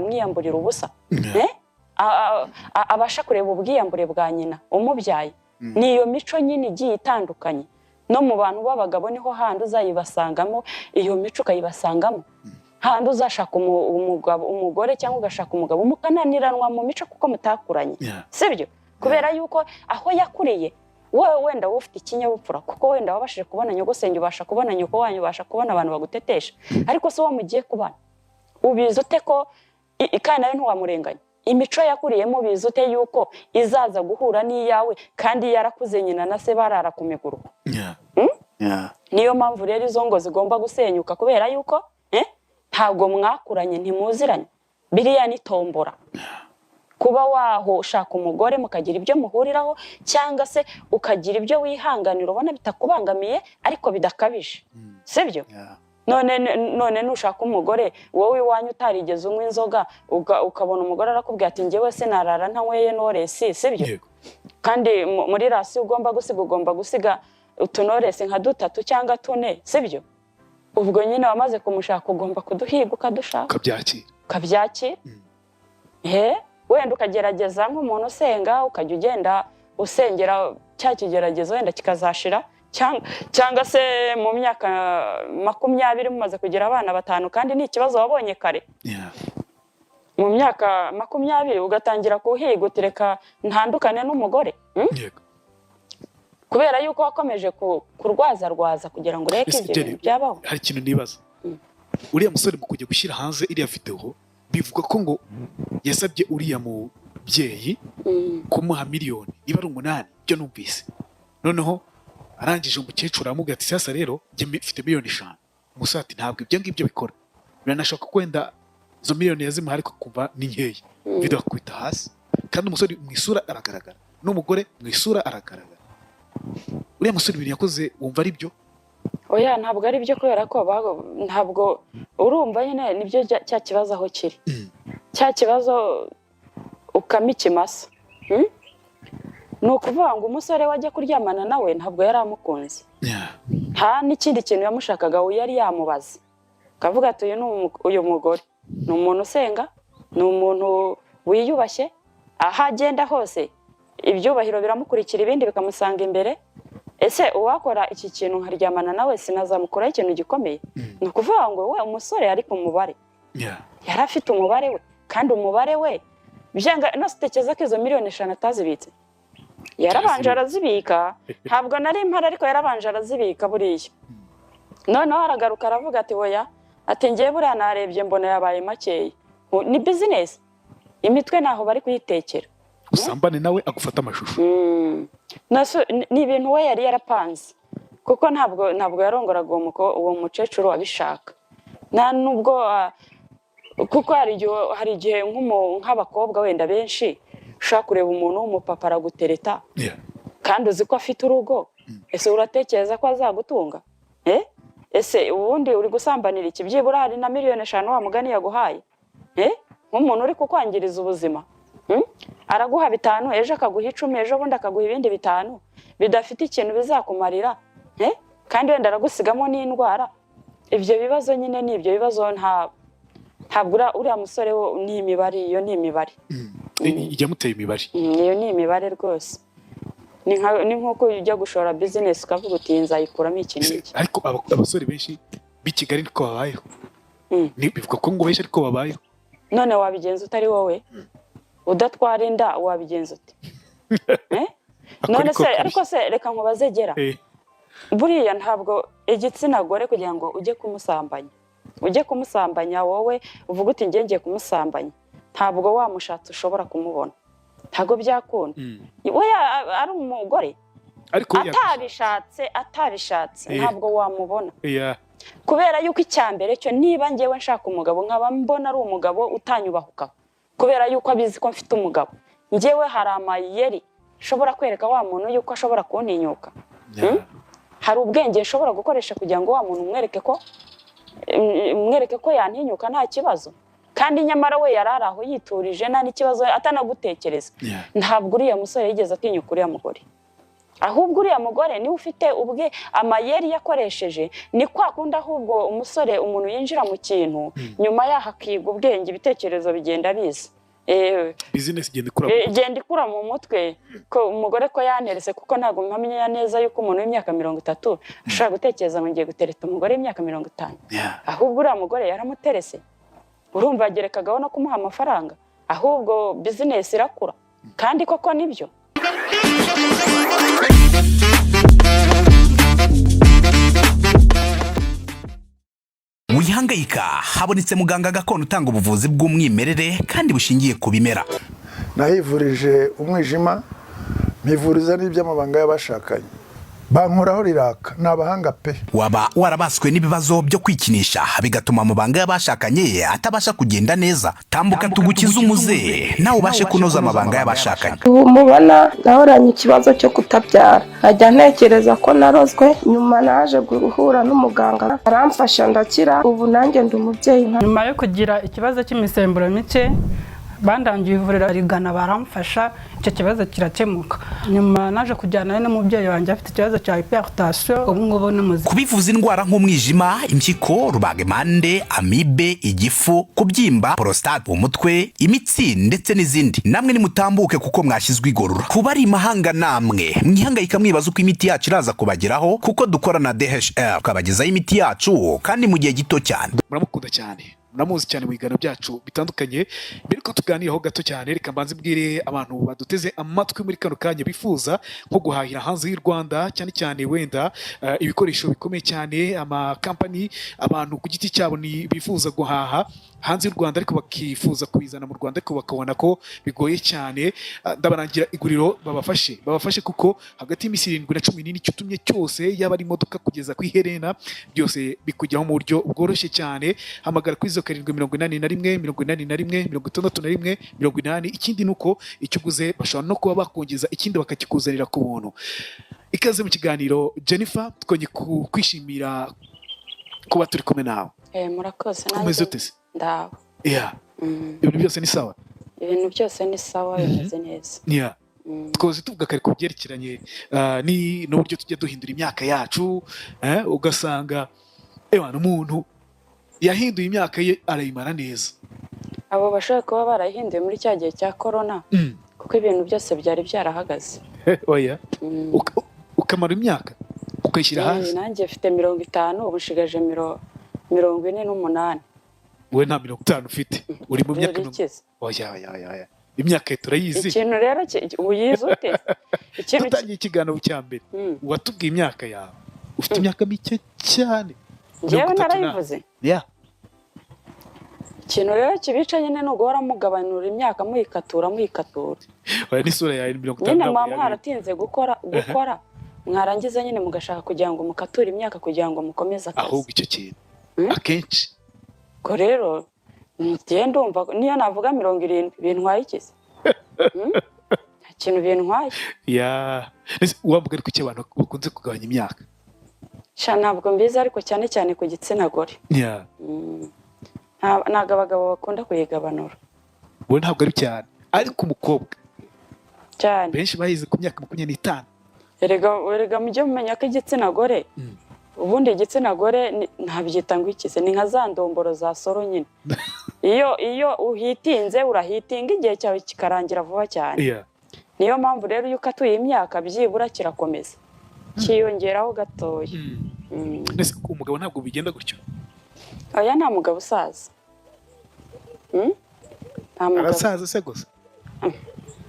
mwiyamburira ubusa abasha kureba ubwiyambure bwa nyina umubyaye niyo mico nyine igiye itandukanye no mu bantu b'abagabo niho handi uzayibasangamo iyo mico ukayibasangamo handi uzashaka umugore cyangwa ugashaka umugabo mukananiranwa mu mico kuko mutakuranye sibyo kubera yuko aho yakuriye wowe wenda ufite ikinyabupfura kuko wenda wabashije kubona nyogosenge ubasha kubona nyoko wanyu ubasha kubona abantu bagutetesha ariko se mugiye kubana ubizi ute ko kandi nawe ntiwamurenganya imico yakuriyemo bizi ute yuko izaza guhura n'iyawe kandi yarakuze nyina na se barara ku miguru niyo mpamvu rero izo ngo zigomba gusenyuka kubera yuko ntabwo mwakuranye ntimuziranye biriya ni tombora kuba waho ushaka umugore mukagira ibyo muhuriraho cyangwa se ukagira ibyo wihanganira ubona bitakubangamiye ariko bidakabije sibyo none nushaka umugore wowe iwanyu utarigeze unywa inzoga ukabona umugore arakubwira ati njyewe se narara ntanyweye noresi sibyo kandi muri rasi ugomba gusiga utunoresi nka 3 cyangwa 4 sibyo ubwo nyine wamaze kumushaka ugomba kuduhiga ukadushaka kabyakira wenda ukagerageza nk'umuntu usenga ukajya ugenda usengera cya kigeragezo wenda kikazashira cyangwa se mu myaka 20 mumaze kugira abana 5 kandi ni ikibazo wabonye kare mu myaka 20 ugatangira kuhiga utireka ntandukane n'umugore kubera yuko wakomeje kurwaza kugira ngo ureke ibyo bintu byabaho hari ikintu nibaza uriya musore mu kujya gushyira hanze iriya video bivuga ko ngo yasabye uriya mubyeyi kumuha miliyoni niba ari 8 byo numvise noneho arangije umukecuru aramubwira ati sasa rero njye mfite miliyoni 5 umusore ati ntabwo ibyo ngibyo bikora biranashoka kwenda izo miliyoni yazimuha ariko kumva ni nkeya video akubita hasi kandi umusore mu isura aragaragara n'umugore mu isura aragaragara uriya musore ibintu yakoze wumva ari byo oya ntabwo ari byo kubera ko ntabwo urumva nyine nibyo cya kibazo aho kiri cya kibazo ukamikimasa ni ukuvuga ngo umusore wajya kuryamana nawe ntabwo yari amukunze nta n'ikindi kintu yamushakaga yari yamubaza akavuga ati uyu mugore ni umuntu usenga ni umuntu wiyubashye aho agenda hose ibyubahiro biramukurikira ibindi bikamusanga imbere ese uwakora iki kintu nkaryamana nawe sinazamukuraho ikintu gikomeye ni ukuvuga ngo we umusore ari ku mubare yari afite umubare we kandi umubare we no sitekeza ko izo miliyoni 5 atazibitse yarabanje arazibika ntabwo nari impara ariko yarabanje arazibika buriya noneho aragaruka aravuga ati oya ati ngiye buriya narebye mbona yabaye makeya ni business imitwe naho bari kuyitekera usambane nawe agufata amashusho ni ibintu we yari yarapanze kuko ntabwo yarongoraga uwo mukecuru abishaka nta nubwo kuko hari igihe nk'abakobwa wenda benshi ushaka kureba umuntu w'umupapa aragutereta kandi uzi ko afite urugo ese uratekereza ko azagutunga ese ubundi uri gusambanira iki byibura hari na miliyoni 5 wa mugani yaguhaye nk'umuntu uri kukwangiriza ubuzima araguha 5 ejo akaguha 10 ejo bundi akaguha ibindi 5 bidafite ikintu bizakumarira kandi wenda aragusigamo n'indwara ibyo bibazo nyine ni ibyo bibazo ntabwo uriya musore ni imibare iyo ni imibare ijya muteye imibare iyo ni imibare rwose ni nk'uko ujya gushora business ukavuga uti nzayikuramo iki n'iki ariko abasore benshi b'i Kigali niko babayeho bivuga ko ngo benshi ariko babayeho none wabigenza utari wowe udatwara inda wabigenza ute none se ariko se reka nkubaze gera buriya ntabwo igitsina gore kugira ngo ujye kumusambanya wowe uvuga uti ngiye kumusambanya ntabwo wamushatse ushobora kumubona ntabwo byakunda we ari umugore atabishatse ntabwo wamubona kubera yuko icyambere cyo niba ngewe nshaka umugabo nkaba mbona ari umugabo utanyubahuka kubera yuko abizi ko mfite umugabo ngewe hari amayeri shobora kwereka wa muntu yuko ashobora kuntinyuka hari ubwenge ashobora gukoresha kugira ngo wa muntu mwereke ko yantinyuka nta kibazo kandi nyamara we yarari aho yiturije nta n'ikibazo atanagutekereza ntabwo uriya musore yigeze atinyuka uriya mugore ahubwo uriya mugore niwe ufite ubwe amayeri yakoresheje, ni kwa kundi ahubwo umusore umuntu yinjira mu kintu nyuma yaho akiga ubwenge, ibitekerezo bigenda biza. Business igenda ikura mu mutwe ko umugore ko yanerese, kuko ntabwo mpamya neza yuko umuntu w'imyaka 30 ashobora gutekereza ngo ngiye gutereta umugore w'imyaka 50. Ahubwo uriya mugore yaramuterese, urumva agerekagaho no kumuha amafaranga, ahubwo business irakura kandi koko nibyo. Wihangayika, habonetse muganga gakondo utanga ubuvuzi bw'umwimerere kandi bushingiye ku bimera. Nahivurije umwijima, mpivuriza n'iby'amabanga y'abashakanye, bankoraho riraka, n'abahanga pe. Waba warabaswe n'ibibazo byo kwikinisha bigatuma amabanga y'abashakanye atabasha kugenda neza? Tambuka tugukize umuze nawe ubashe kunoza amabanga y'abashakanye. Ubu mubona nahoranye ikibazo cyo kutabyara, nkajya ntekereza ko narozwe, nyuma naje guhura n'umuganga aramfasha ndakira, ubu nanjye ndi umubyeyi. Nyuma yo kugira ikibazo cy'imisemburo mike bandangiye ivuriro rigana baramfasha, icyo kibazo kirakemuka. Nyuma naje kujyana n'umubyeyi wanjye afite ikibazo cya hypertension, ubu ngubu n'umuzi. Kubivuza indwara nk'umwijima, impyiko, rubagimpande, amibe, igifu, kubyimba, prostate, umutwe, imitsi ndetse n'izindi, namwe nimutambuke kuko mwashyizwe igorora. Kuba ari imahanga namwe mwihangayika mwibaza uko imiti yacu iraza kubageraho, kuko dukora na DHL tukabagezaho imiti yacu kandi mu gihe gito cyane. Muramukunda cyane, muramuzi cyane mu biganiro byacu bitandukanye. Mbere ko tuganiraho gato cyane, reka mbanze mbwire abantu baduteze amatwi muri kano kanya bifuza nko guhahira hanze y'u Rwanda, cyane cyane wenda ibikoresho bikomeye cyane, amakampani, abantu ku giti cyabo ni bifuza guhaha hanze y'u Rwanda ariko bakifuza kubizana mu Rwanda ariko bakabona ko bigoye cyane, ndabarangira iguriro babafashe kuko hagati y'imisi 7 na 14 cyutumye cyose, yaba ari imodoka kugeza ku iherena, byose bikujyaho mu buryo bworoshye cyane. Hamagara kuri 781 ikindi nuko icyo uguze bashobora no kuba bakongeza ikindi bakakikuzanira ku buntu. Ikaze mu kiganiro Jennifer, tkonye kwishimira kuba turi kumwe nawe. Murakoze nanjye ndaho. Ibintu byose ni sawa? Ibintu byose ni sawa, bimeze neza. Twoze tuvuga kare kubyerekeranye ni n'uburyo tujya duhindura imyaka yacu, ugasanga umuntu yahinduye imyaka ye arayimara neza. Abo bashaka kuba barahinduye muri cya gihe cya corona, kuko ibintu byose byari byarahagaze. Oya, ukamara imyaka ukayishyira hasi. Nanjye mfite 50, ubu nshigaje 48. Wowe nta 50 ufite, uri mu myaka. Oya, imyaka turayizi. Ikintu rero uyizi ute? Ikintu tutangiye ikiganiro cya mbere watubwiye imyaka yawe, ufite imyaka mike cyane. Njyewe narayivuze. Ikintu rero kibica nyine no guhora mugabanura imyaka muyikatura. Oya, n'isura yawe 50. Nyine mwaratinze gukora mwarangiza nyine mugashaka kugira ngo mukature imyaka kugira ngo mukomeze akazi. Ahubwo icyo kintu akenshi ko rero ngiye ndumva niyo navuga 70 bintwaye ikize. Ikintu bintwaye. Wavuga ariko icyo abantu bakunze kugabanya imyaka. Ntabwo mbizi ariko cyane cyane ku gitsina gore. Ntabwo abagabo bakunda kuyigabanura. Wowe ntabwo ari cyane, ariko umukobwa cyane benshi bahize ku myaka 25. Erega mujye mumenya ko igitsina gore, ubundi igitsina gore ntabyita ngo ikize, ni nka za ndomboro za soro nyine. Iyo uhitinze urahitinga igihe cyawe kikarangira vuba cyane. Niyo mpamvu rero iyo ukatuye imyaka byibura kirakomeza, kiyongeraho gatoya. Umugabo ntabwo bigenda gutyo. Oya, nta mugabo usaza. Arasaza se gusa?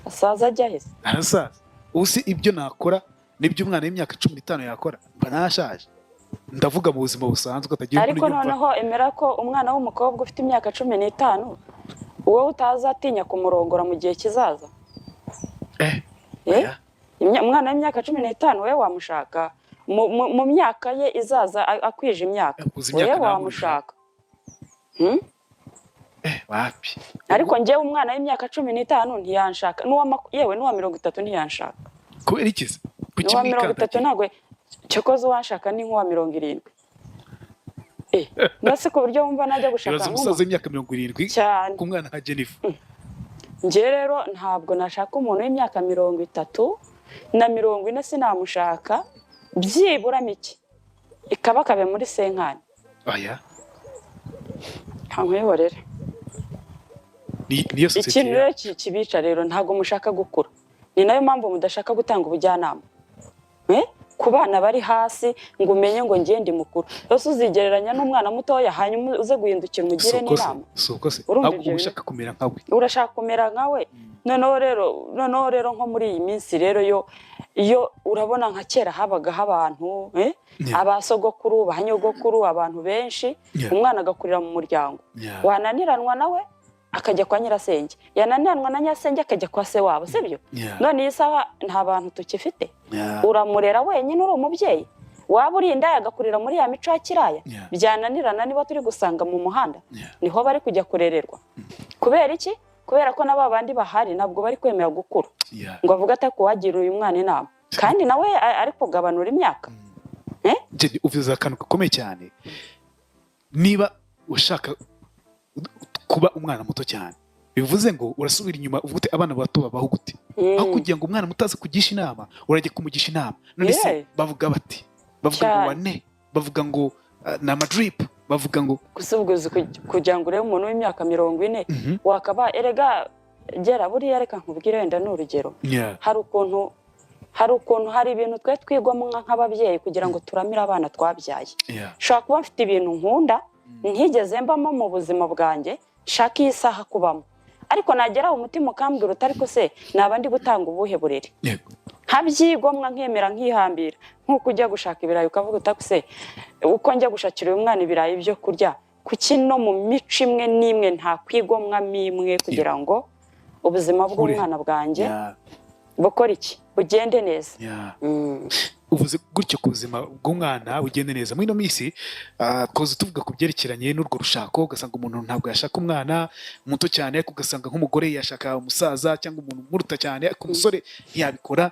Asaza ajya hese? Arasaza. Usi ibyo nakora nibyo umwana w'imyaka 15 yakora, mba nashaje. Ndavuga mu buzima busanzwe atagiye kuri. Ariko noneho emera ko umwana w'umukobwa ufite imyaka 15 wowe utazatinya kumurongora mu gihe kizaza. Umwana w'imyaka 15 wewe wamushaka mu myaka ye izaza akwije imyaka, wewe wamushaka. Wapi? Ariko njyewe umwana w'imyaka 15 ntiyanshaka, yewe n'uwa 30 ntiyanshaka. Kubera ikize? N'uwa 30 nagwe cyokoze wanshaka ni nk'uwa 70. Nase ku buryo wumva najya gushaka nk'uwo. Umusaza w'imyaka 70 ku mwana nka Jennifer. Nje rero ntabwo nashaka umuntu w'imyaka 30 na 40 sinamushaka byibura mike ikabakabe muri senkani aya nkankwihorere niyo sosiyete ikintu rero kibica rero ntabwo mushaka gukura ni nayo mpamvu mudashaka gutanga ubujyanama ku bana bari hasi ngo umenye ngo ngende mukuru rero uzigereranya n'umwana mutoya hanyuma uze guhindukira umugire n'inama soko se Urumva ahubwo ibyo ushaka kumera nkawe urashaka kumera nkawe noneho rero nko muri iyi minsi rero iyo urabona nka kera habagaho abantu abasogokuru ba nyogokuru abantu benshi umwana agakurira mu muryango wananiranwa nawe akajya kwa nyirasenge yananiranwa na nyirasenge akajya kwa se wabo sibyo none iyi saha nta bantu tukifite uramurera wenyine uri umubyeyi waba uri indaya agakurira muri ya mico ya kiraya byananirana niba turi gusanga mu muhanda niho bari kujya kurererwa kubera iki kubera ko n'aba bandi bahari ntabwo bari kwemera gukura ngo avuga ati kuwagira uyu mwana inama kandi nawe ari kugabanura imyaka uvuze akantu gakomeye cyane niba ushaka kuba umwana muto cyane bivuze ngo urasubira inyuma uvute abana bato babaho gute aho kugira ngo umwana mutazi kugisha inama urajya kumugisha inama none se bavuga bati bavuga ngo wane bavuga ngo ni amadrip bavuga ngo gusubuguza kugira ngo urebe umuntu w'imyaka 40 wakaba erega gera buriya reka nkubwire wenda n'urugero hari ukuntu hari ibintu twe twigwamo nk'ababyeyi kugira ngo turamire abana twabyaye shaka kuba mfite ibintu nkunda ntigeze mbamo mu buzima bwanjye shaka iyi saha kubamo ariko nagera umutima ukambwira utari ko se naba ndi gutanga ubuhe burere nkabyigomwa nkemera nkihambira nk'uko ujya gushaka ibirayi ukavuga utakuse uko njya gushakira uyu mwana ibirayi byo kurya kuki no mu mico imwe n'imwe nta kwigomwa mimwe kugira ngo ubuzima bw'umwana bwanjye bukora iki bugende neza uvuze gutyo ku buzima bw'umwana ugende neza muri ino minsi twaza tuvuga ku byerekeranye n'urwo rushako ugasanga umuntu ntabwo yashaka umwana muto cyane ariko ugasanga nk'umugore yashaka umusaza cyangwa umuntu umuruta cyane ariko umusore ntiyabikora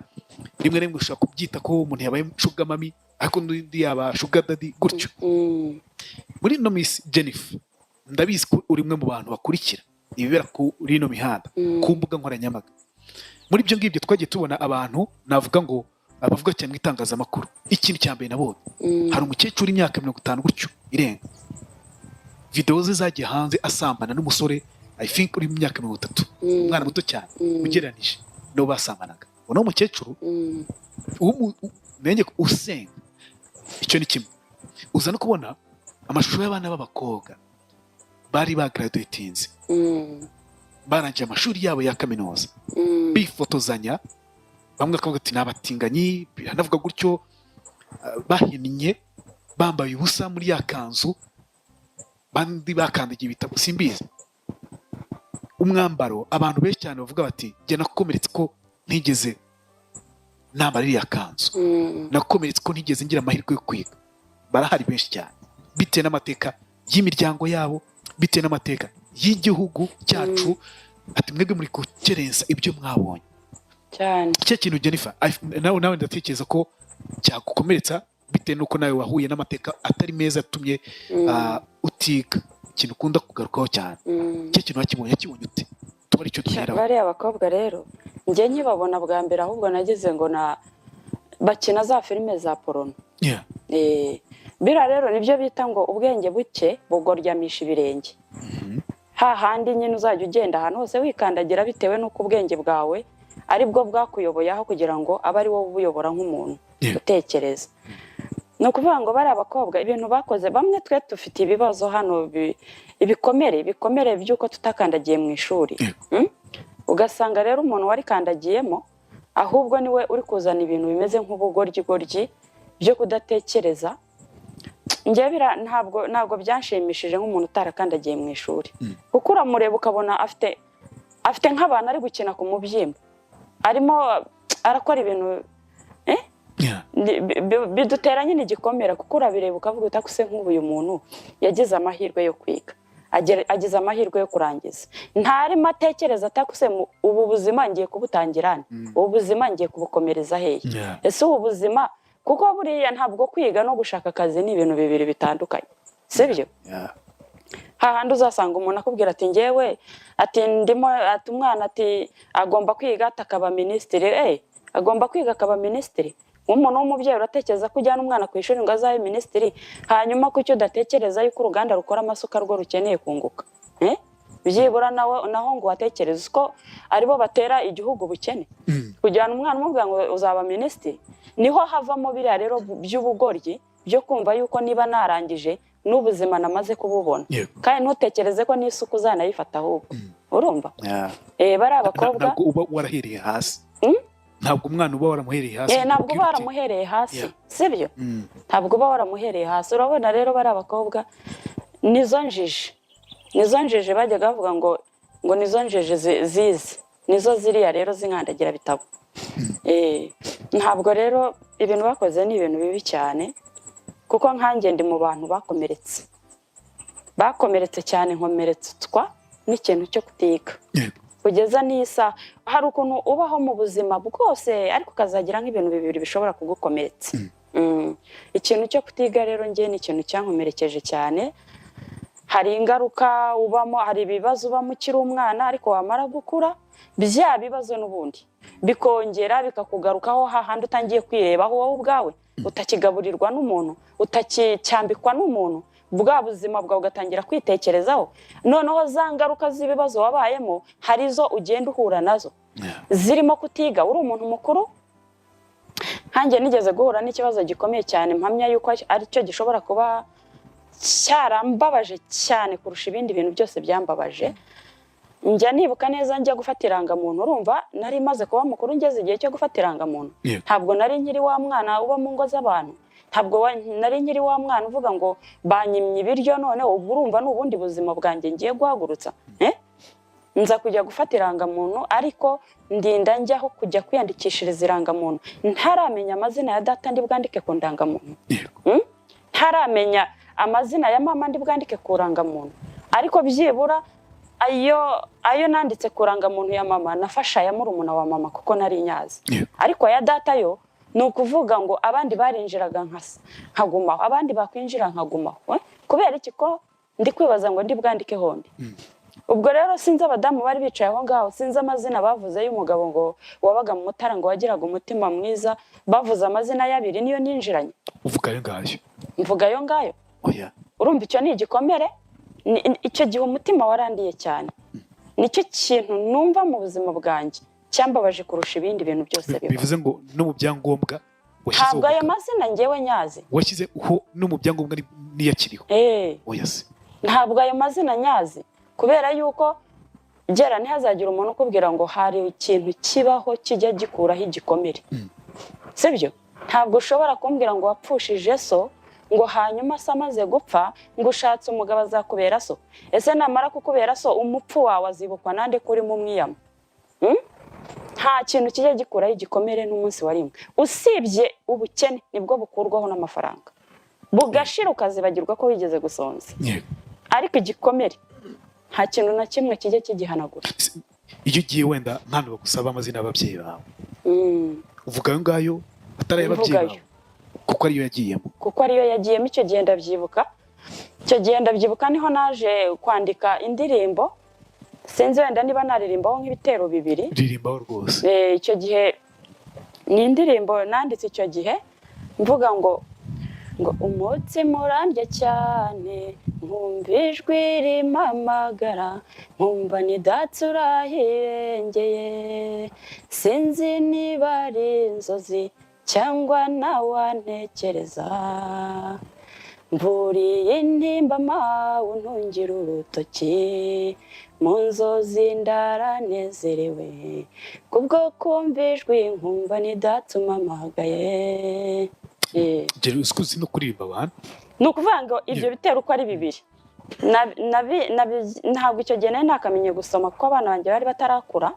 rimwe rimwe ushobora kubyita ko umuntu yabaye shuga mami ariko n'undi yaba shuga dadi gutyo muri ino minsi Jennifer ndabizi ko uri umwe mu bantu bakurikira ibibera kuri ino mihanda ku mbuga nkoranyambaga muri ibyo ngibyo twagiye tubona abantu navuga ngo abavuga cyane mu itangazamakuru ikintu cya mbere nabonye hari umukecuru imyaka 50 gutyo irenga video ze zagiye hanze asambana n'umusore I think uri mu myaka 30 umwana muto cyane ugereranije no basambanaga uno mukecuru umenye usenga icyo ni kimwe uza no kubona amashusho y'abana b'abakobwa bari bagraduatinze barangije amashuri yabo ya kaminuza bifotozanya bamwe bakavuga ati nabatinganyi banavuga gutyo bahinnye bambaye ubusa muri ya kanzu bandi bakandagiye ibitabo simbizi umwambaro abantu benshi cyane bavuga bati jye nakomeretse ko ntigeze nambara iriya kanzu nakomeretse ko ntigeze ngira amahirwe yo kwiga barahari benshi cyane bitewe n'amateka y'imiryango yabo bitewe n'amateka y'igihugu cyacu ati mwebwe muri gukerensa ibyo mwabonye cyane icyo kintu Jennifer nawe ndatekereza ko cyagukomeretsa bitewe n'uko nawe wahuye n'amateka atari meza atumye utiga ikintu ukunda kugarukaho cyane icyo kintu yakibonye ute tuba icyo duheraho bariya abakobwa rero njye nkibabona bwa mbere ahubwo nagize ngo bakina za filime za porono biriya rero nibyo bita ngo ubwenge buke bugoryamisha ibirenge hahandi nyine uzajya ugenda ahantu hose wikandagira bitewe n'uko ubwenge bwawe ari bwo bwakuyoboyeho kugira ngo abe ari wowe ubuyobora nk'umuntu utekereza ni ukuvuga ngo bari abakobwa ibintu bakoze bamwe twe dufite ibibazo hano ibikomere by'uko tutakandagiye mu ishuri ugasanga rero umuntu warikandagiyemo ahubwo niwe uri kuzana ibintu bimeze nk'ubugoryi byo kudatekereza njye ntabwo byanshimishije nk'umuntu utarakandagiye mu ishuri kuko uramureba ukabona afite nk'abantu ari gukina ku mubyimba arimo arakora ibintu bidutera nyine igikomera kuko urabireba ukavuga utakuse nk'ubu uyu muntu yagize amahirwe yo kwiga agize amahirwe yo kurangiza ntarimo atekereza atakuse ubu buzima ngiye kubutangirana ubu buzima ngiye kubukomereza hehe ese ubu buzima kuko buriya ntabwo kwiga no gushaka akazi ni ibintu bibiri bitandukanye sibyo hahandi uzasanga umuntu akubwira ati ngewe ati ndimo ati umwana ati agomba kwiga akaba minisitiri agomba kwiga akaba minisitiri. Nk'umuntu w'umubyeyi uratekereza ko ujyana umwana ku ishuri ngo azabe minisitiri, hanyuma kuki udatekereza yuko uruganda rukora amasuka rwo rukeneye kunguka? Byibura naho ngo watekereza ko aribo batera igihugu ubukene. Kujyana umwana umubwira ngo uzaba minisitiri, niho havamo biriya rero by'ubugoryi byo kumva yuko niba narangije n'ubuzima namaze kububona, kandi ntutekereze ko n'isuku uzanayifata ahubwo. Urumva? Bari abakobwa ntabwo uba warahereye hasi. Ntabwo umwana uba waramuhereye hasi. Ntabwo uba waramuhereye hasi, sibyo? Ntabwo uba waramuhereye hasi. Urabona rero bari abakobwa nizo njiji bajyaga bavuga ngo nizo njiji zizi, nizo ziriya rero zinkandagira bitabo. Ntabwo rero ibintu bakoze ni ibintu bibi cyane, kuko nkanjye ndi mu bantu bakomeretse cyane, nkomeretswa n'ikintu cyo kutiga. Kugeza n'isa hari ukuntu ubaho mu buzima bwose ariko ukazagira nk'ibintu bibiri bishobora kugukomeretsa. Ikintu cyo kutiga rero njye ni ikintu cyankomerekeje cyane. Hari ingaruka ubamo, hari ibibazo ubamo ukiri umwana, ariko wamara gukura bya bibazo n'ubundi bikongera bikakugarukaho hahandi utangiye kwirebaho wowe ubwawe, utakigaburirwa n'umuntu, utakicyambikwa n'umuntu, bwa buzima bwawe ugatangira kwitekerezaho. Noneho za ngaruka z'ibibazo wabayemo hari izo ugenda uhura nazo zirimo kutiga uri umuntu mukuru. Nkanjye nigeze guhura n'ikibazo gikomeye cyane, mpamya yuko ari cyo gishobora kuba cyarambabaje cyane kurusha ibindi bintu byose byambabaje. Njya nibuka neza njya gufata irangamuntu, urumva nari maze kuba mukuru ngeze igihe cyo gufata irangamuntu. Ntabwo nari nkiri wa mwana uba mu ngo z'abantu, ntabwo nari nkiri wa mwana uvuga ngo banyimye ibiryo none ubu urumva n'ubundi buzima bwanjye ngiye guhagurutsa. Nza kujya gufata irangamuntu, ariko ndinda njyaho kujya kwiyandikishiriza irangamuntu ntaramenya amazina ya data ndi bwandike ku ndangamuntu, ntaramenya amazina ya mama ndi bwandike ku rangamuntu. Ariko byibura ayo nanditse ku rangamuntu ya mama nafasha ya murumuna wa mama kuko nari nyazi. Ariko ya data yo ni ukuvuga ngo abandi barinjiraga nkagumaho, abandi bakwinjira nkagumaho. Kubera iki? Ko ndi kwibaza ngo ndi bwandike hondi. Ubwo rero sinzi abadamu bari bicaye aho ngaho, sinzi amazina bavuze y'umugabo ngo wabaga mu Mutara ngo wagiraga umutima mwiza, bavuze amazina y'abiri niyo ninjiranye. Uvuga ayo ngayo? Mvuga ayo ngayo. Urumva icyo ni igikomere, icyo gihe umutima warandiye cyane. Nicyo kintu numva mu buzima bwanjye cyambabaje kurusha ibindi bintu byose biba. Bivuze ngo no mu byangombwa washyizeho? Ntabwo ayo mazina njyewe nyazi. Washyizeho no mu byangombwa niyakiriho? Oya se. Ntabwo ayo mazina nyazi, kubera yuko gera ntihazagira umuntu ukubwira ngo hari ikintu kibaho kijya gikuraho igikomere. Sibyo? Ntabwo ushobora kumbwira ngo wapfushije so, ngo hanyuma se amaze gupfa ngo ushatse umugabo azakubera so. Ese namara kukubera so umupfu wawe azibukwa nande kuri mu mwiyama? Nta kintu kijya gikuraho igikomere n'umunsi wa rimwe, usibye ubukene nibwo bukurwaho n'amafaranga, bugashira ukazibagirwa ko wigeze gusonza. Ariko igikomere nta kintu na kimwe kijya kigihanagura. Iyo ugiye wenda nk'ahantu bagusaba amazina y'ababyeyi bawe, uvuga ayo ngayo atari ay'ababyeyi bawe? Kuko ariyo yagiyemo. Kuko ariyo yagiyemo. Icyo gihe ndabyibuka, niho naje kwandika indirimbo. Sinzi wenda niba naririmbaho nk'ibitero bibiri. Ririmbaho rwose. Icyo gihe ni indirimbo nanditse icyo gihe mvuga ngo umutima urandya cyane, nkumva ijwi rimpamagara, nkumva ni data urahirengeye, sinzi niba ari inzozi cyangwa nawantekereza, mvuriye intimba mawe untungira urutoki, mu nzozi ndaranezerewe, kubwo kumva ijwi nkumva ni data umpamagaye. Uzi no kuririmba abantu? Ni ukuvuga ngo ibyo bitero uko ari bibiri. Ntabwo icyo gihe nari nakamenye gusoma kuko abana banjye bari batarakura.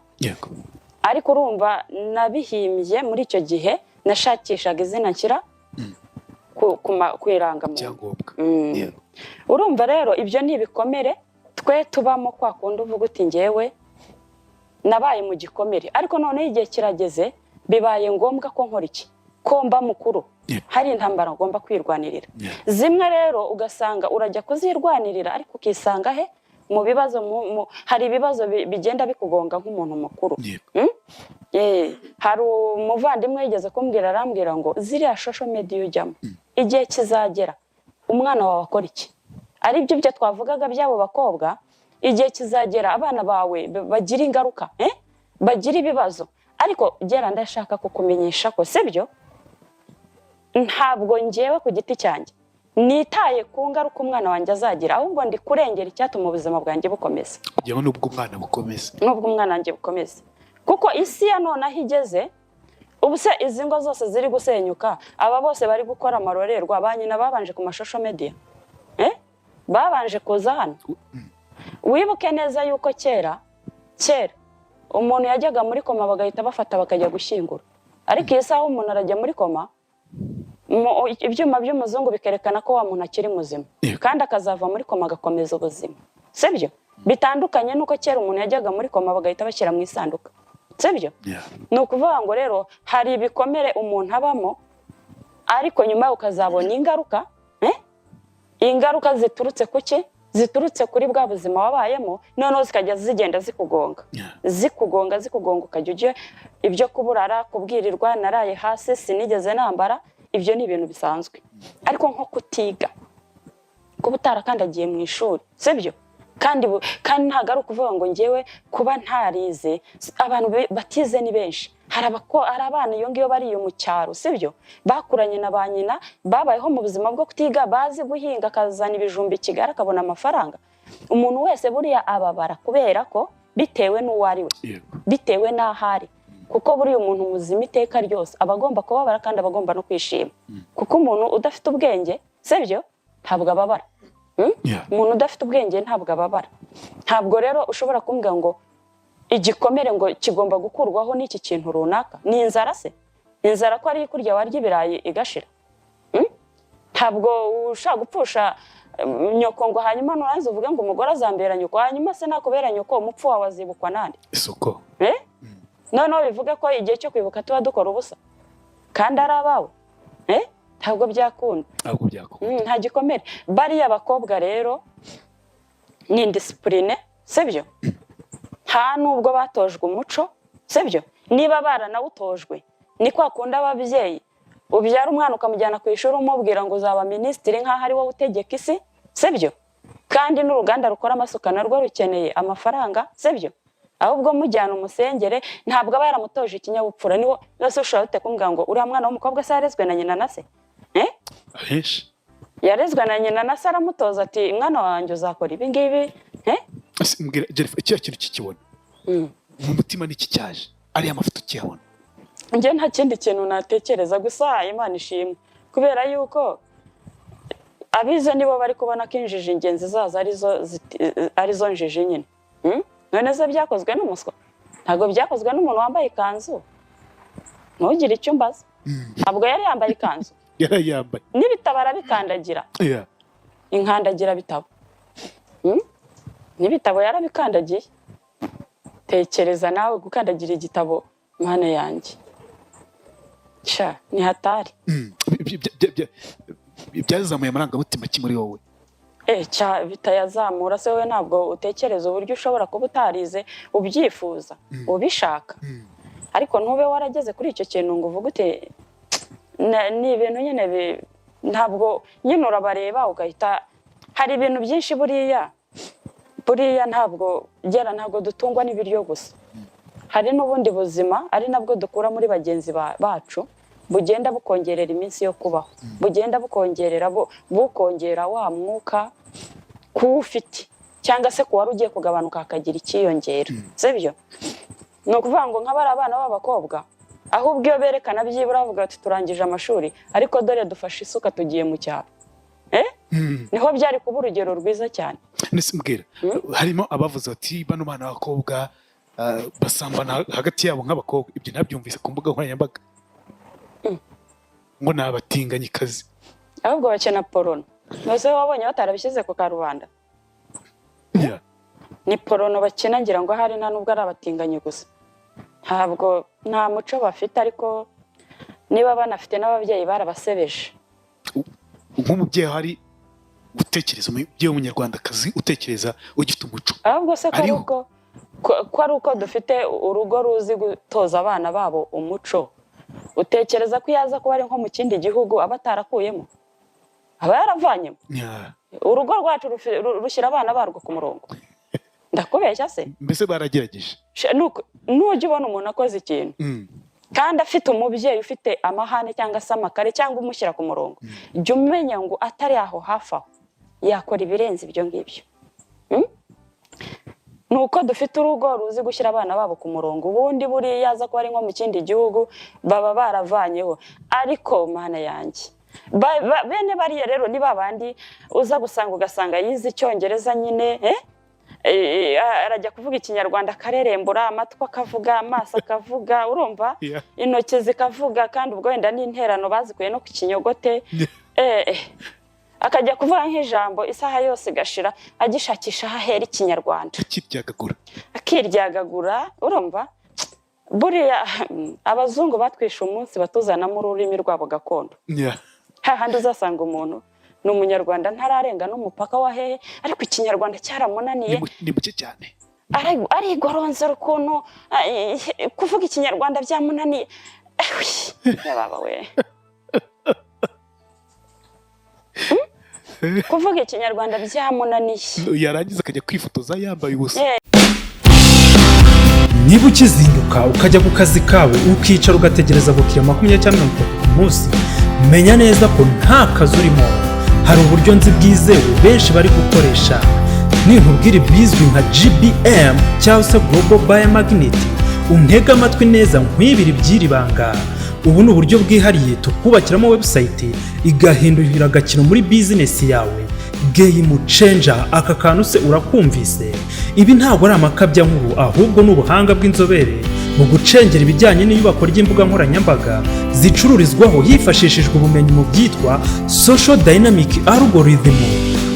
Ariko urumva nabihimbye muri icyo gihe, nashakishaga izina nshyira ku irangamuntu. Urumva rero ibyo ni ibikomere twe tubamo, kwa kundi uvuga uti njyewe nabaye mu gikomere, ariko noneho igihe kirageze bibaye ngombwa ko nkora iki? Ko mba mukuru, hari intambara ngomba kwirwanirira. Zimwe rero ugasanga urajya kuzirwanirira ariko ukisanga he mu bibazo, hari ibibazo bigenda bikugonga nk'umuntu mukuru. hari umuvandimwe yigeze kumbwira arambwira ngo ziriya social media ujyamo igihe kizagera umwana wawe akora iki ari byo twavugaga by'abo bakobwa igihe kizagera abana bawe bagira ingaruka bagira ibibazo ariko gera ndashaka kukumenyesha ko sibyo ntabwo ngewe ku giti cyanjye nitaye ku ngaruka umwana wanjye azagira ahubwo ndi kurengera icyatuma ubuzima bwanjye bukomeza yewe nubwo umwana bukomeza wanjye bukomeza kuko isi ya none aho igeze ubu se izi ngo zose ziri gusenyuka aba bose bari gukora amarorerwa ba nyina babanje ku mashusho media babanje kuza hano wibuke neza yuko kera umuntu yajyaga muri koma bagahita bafata bakajya gushyingura ariko iyi saha umuntu arajya muri koma ibyuma by'umuzungu bikerekana ko wa muntu akiri muzima kandi akazava muri koma agakomeza ubuzima sibyo bitandukanye nuko kera umuntu yajyaga muri koma bagahita bashyira mu isanduka sibyo ni ukuvuga ngo rero hari ibikomere umuntu abamo ariko nyuma ukazabona ingaruka ziturutse kuki ziturutse kuri bwa buzima wabayemo noneho zikajya zigenda zikugonga ukajya ujya ibyo kuburara kubwirirwa naraye hasi sinigeze nambara ibyo ni ibintu bisanzwe ariko nko kutiga kuba utarakandagiye mu ishuri sibyo kandi ntabwo ari ukuvuga ngo ngewe kuba ntarize abantu batize ni benshi hari abana iyo ngiyo bariyo mu cyaro sibyo bakuranye na ba nyina babayeho mu buzima bwo kutiga bazi guhinga akazana ibijumba i Kigali akabona amafaranga umuntu wese buriya ababara kubera ko bitewe n'uwo ari we bitewe n'aho ari kuko buriya umuntu muzima iteka ryose aba agomba kubabara kandi aba agomba no kwishima kuko umuntu udafite ubwenge sibyo ntabwo ababara umuntu udafite ubwenge ntabwo ababara ntabwo rero ushobora kumbwira ngo igikomere ngo kigomba gukurwaho n'iki kintu runaka ni inzara se inzara ko ari kurya warya ibirayi igashira ntabwo ushaka gupfusha nyoko ngo hanyuma nurangiza uvuge ngo umugore azambera nyoko hanyuma se nakubera nyoko umupfu wawe azibukwa nande isuko noneho bivuge ko igihe cyo kwibuka tuba dukora ubusa kandi ari abawe ntabwo byakunda nta gikomere bariya abakobwa rero ni indisipurine sibyo nta nubwo batojwe umuco sibyo niba baranawutojwe ni kwa kundi ababyeyi ubyara umwana ukamujyana ku ishuri umubwira ngo uzaba minisitiri nk'aho ari wowe utegeka isi sibyo kandi n'uruganda rukora amasuka narwo rukeneye amafaranga sibyo ahubwo mujyana umusengere ntabwo aba yaramutoje ikinyabupfura niwo yose ushobora kumbwira ngo uriya mwana w'umukobwa se yarezwe na nyina na se ahenshi yarezwe na nyina na se aramutoza ati mwana wanjye uzakora ibi ngibi kiriya kintu kikibona mu mutima n'iki cyaje ariya mafoto ukiyabona njye nta kindi kintu natekereza gusa Imana ishimwe kubera yuko abize nibo bari kubona ko injiji ingenzi zazo arizo njiji nyine none se byakozwe n'umuswa ntabwo byakozwe n'umuntu wambaye ikanzu ntugire icyo umbaza ntabwo yari yambaye ikanzu yarayambaye n'ibitabo arabikandagira inkandagira bitabo n'ibitabo yarabikandagiye tekereza nawe gukandagira igitabo mwana yanjye ni hatari byazamuye amarangamutima ki muri wowe bitayazamura se wowe ntabwo utekereza uburyo ushobora kuba utarize ubyifuza ubishaka ariko ntube warageze kuri icyo kintu ngo uvuge ute ni ibintu nyine ntabwo nyine urabareba ugahita hari ibintu byinshi buriya ntabwo dutungwa n'ibiryo gusa hari n'ubundi buzima ari nabwo dukura muri bagenzi bacu bugenda bukongerera iminsi yo kubaho bugenda bukongera wa mwuka kuwufite cyangwa se kuwari ugiye kugabanuka hakagira icyiyongera sibyo ni ukuvuga ngo nk'abari abana b'abakobwa ahubwo iyo berekana byibura bavuga ati turangije amashuri ariko dore dufashe isuka tugiye mu cyaro niho byari kuba urugero rwiza cyane mbwira harimo abavuze bati bano bana b'abakobwa basambana hagati yabo nk'abakobwa ibyo nabyumvise ku mbuga nkoranyambaga ngo ni abatinganyikazi ahubwo bakina porono mbese wabonye batarabishyize ku karubanda ni porono bakina ngira ngo hari nta nubwo ari abatinganyi gusa nta muco bafite ariko niba banafite n'ababyeyi barabasebeje nk'umubyeyi hari utekereza umubyeyi w'umunyarwandakazi utekereza ugifite umuco ahubwo se ko ko ari uko dufite urugo ruzi gutoza abana babo umuco, utekereza ko yaza kuba ari nko mu kindi gihugu aba atarakuyemo, aba yaravanyemo. Urugo rwacu rushyira abana barwo ku murongo. Ndakubeshya se? Mbese baragerageje. Nujya ubona umuntu akoze ikintu kandi afite umubyeyi ufite amahane cyangwa se amakare cyangwa umushyira ku murongo, jya umenya ngo atari aho hafi aho yakora ibirenze ibyo ngibyo. Nuko dufite urugo ruzi gushyira abana babo ku murongo, ubundi buriya yaza kuba ari nko mu kindi gihugu baba baravanyeho. Ariko mana yanjye, bene bariya rero ni babandi uza gusanga ugasanga yize icyongereza nyine, arajya kuvuga ikinyarwanda akarerembura, amatwi akavuga, amaso akavuga, urumva, intoki zikavuga, kandi ubwo wenda n'interano bazikuye no ku kinyogote, akajya kuvuga nk'ijambo isaha yose igashira agishakisha aho ahera ikinyarwanda, akiryagagura, urumva. Buriya abazungu batwishe umunsi batuzanamo ururimi rwabo gakondo. Hahandi uzasanga umuntu ni umunyarwanda ntararenga n'umupaka wa hehe, ariko ikinyarwanda cyaramunaniye, ni muke cyane, arigoronzera ukuntu kuvuga ikinyarwanda byamunaniye. Baba we, kuvuga ikinyarwanda byamunaniye, yarangiza akajya kwifotoza yambaye ubusa. Niba ukizinduka ukajya ku kazi kawe ukicara ugategereza abakiriya 20 cyangwa 30 ku munsi, menya neza ko nta kazi urimo. Hari uburyo nzi bwizewe benshi bari gukoresha, ninkubwira bizwi nka GBM cyangwa se Global Biomagnet, untega amatwi neza nkwibira iby'iri banga. Ubu ni uburyo bwihariye tukubakiramo website igahindurira agakino muri business yawe. Game changer, aka kantu se urakumvise? Ibi ntabwo ari amakabya nkuru, ahubwo ni ubuhanga bw'inzobere mu gucengera ibijyanye n'iyubako ry'imbuga nkoranyambaga zicururizwaho hifashishijwe ubumenyi mu byitwa social dynamic algorithm,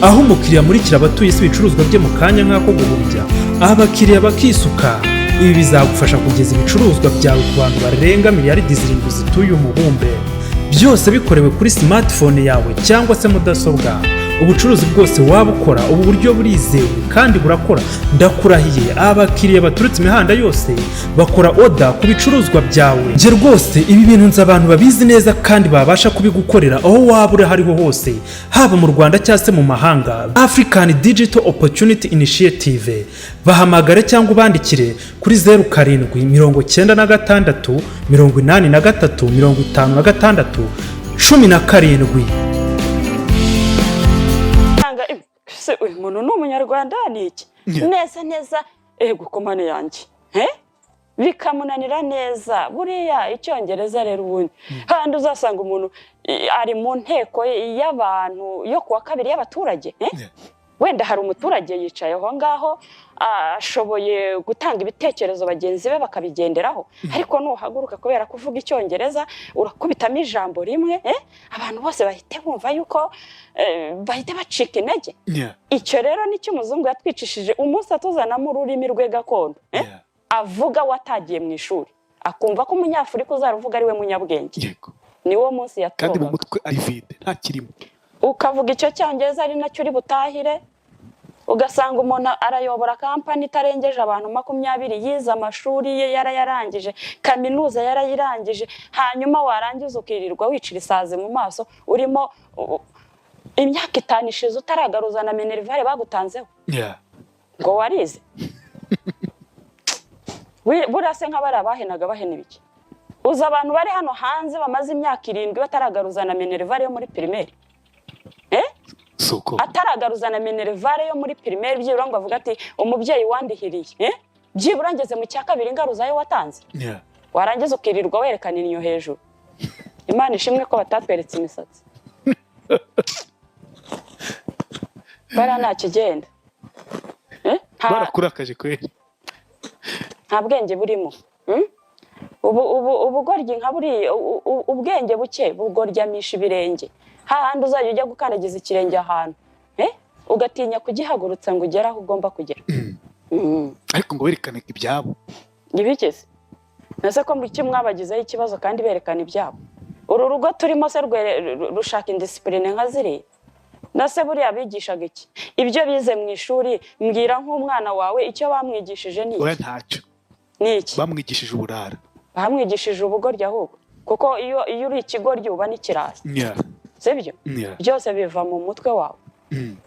aho umukiriya amurikira abatuye isi ibicuruzwa bye mu kanya nk'ako guhumbya, abakiriya bakisuka. Ibi bizagufasha kugeza ibicuruzwa byawe ku bantu barenga miliyaridi 7 zituye umubumbe, byose bikorewe kuri smartphone yawe cyangwa se mudasobwa. Ubucuruzi bwose waba ukora, ubu buryo burizewe kandi burakora. Ndakurahiye, abakiriya baturutse imihanda yose bakora order ku bicuruzwa byawe. Nge rwose ibi bintu nzi abantu babizi neza kandi babasha kubigukorera aho waba uri hariho hose, haba mu Rwanda cyangwa se mu mahanga. African Digital Opportunity Initiative, bahamagare cyangwa ubandikire kuri 0796 83 56 17. Uyu muntu ni umunyarwanda ni iki? Neza gukomane yanjye, bikamunanira neza. Buriya icyongereza rero ubundi handi uzasanga umuntu ari mu nteko y'abantu yo kuwa kabiri y'abaturage, wenda hari umuturage yicaye aho ngaho ashoboye gutanga ibitekerezo bagenzi be bakabigenderaho, ariko nuhaguruka kubera kuvuga icyongereza urakubitamo ijambo rimwe, abantu bose bahite bumva yuko bahite bacika intege. Icyo rero nicyo umuzungu yatwicishije umunsi atuzanamo ururimi rwe gakondo, avuga watagiye mu ishuri akumva ko umunyafurika uzaruvuga ari we munyabwenge. Niwo munsi yatoba kandi mu mutwe ari vide nta kirimo, ukavuga icyo cyongereza ari nacyo uri butahire. Ugasanga umuntu arayobora kampani itarengeje abantu 20, yize amashuri ye yarayarangije, kaminuza yarayirangije, hanyuma warangiza ukirirwa wicira isazi mu maso, urimo imyaka 5 ishize utaragaruza na minerivare bagutanzeho. Ngo warize. Burase nk'abari abahenaga bahena ibiki? Uza abantu bari hano hanze bamaze imyaka 7 bataragaruza na minerivare yo muri primaire. Ataragaruza na minerivare yo muri primaire, byibura ngo avuga ati umubyeyi wandihiriye, byibura ngeze mu cya kabiri ngaruza yo watanze. Warangiza ukirirwa werekana inyo hejuru. Imana ishimwe ko batatweretse imisatsi. Bara nta kigenda. Barakurakaje kweli. Nta bwenge burimo. Ubugoryi nka buri ubwenge buke bugoryamisha ibirenge. Hahandi uzajya ujya gukandagiza ikirenge ahantu, ugatinya kugihagurutsa ngo ugere aho ugomba kugera. Ariko ngo berekane ibyabo. Ibikeze. Nase ko muri mwabagizeho ikibazo kandi berekana ibyabo. Uru rugo turimo se rushaka indiscipline nka ziri. nase buriya bigishaga iki? Ibyo bize mu ishuri, mbwira nk'umwana wawe icyo bamwigishije ni oya iki? ntacyo Ni iki? bamwigishije uburara. Bamwigishije ubugoryi ahubwo, kuko iyo uri ikigoryi uba n'ikirasi, Yeah. sibyo? Yeah. Byose biva mu mutwe wawe. Mm.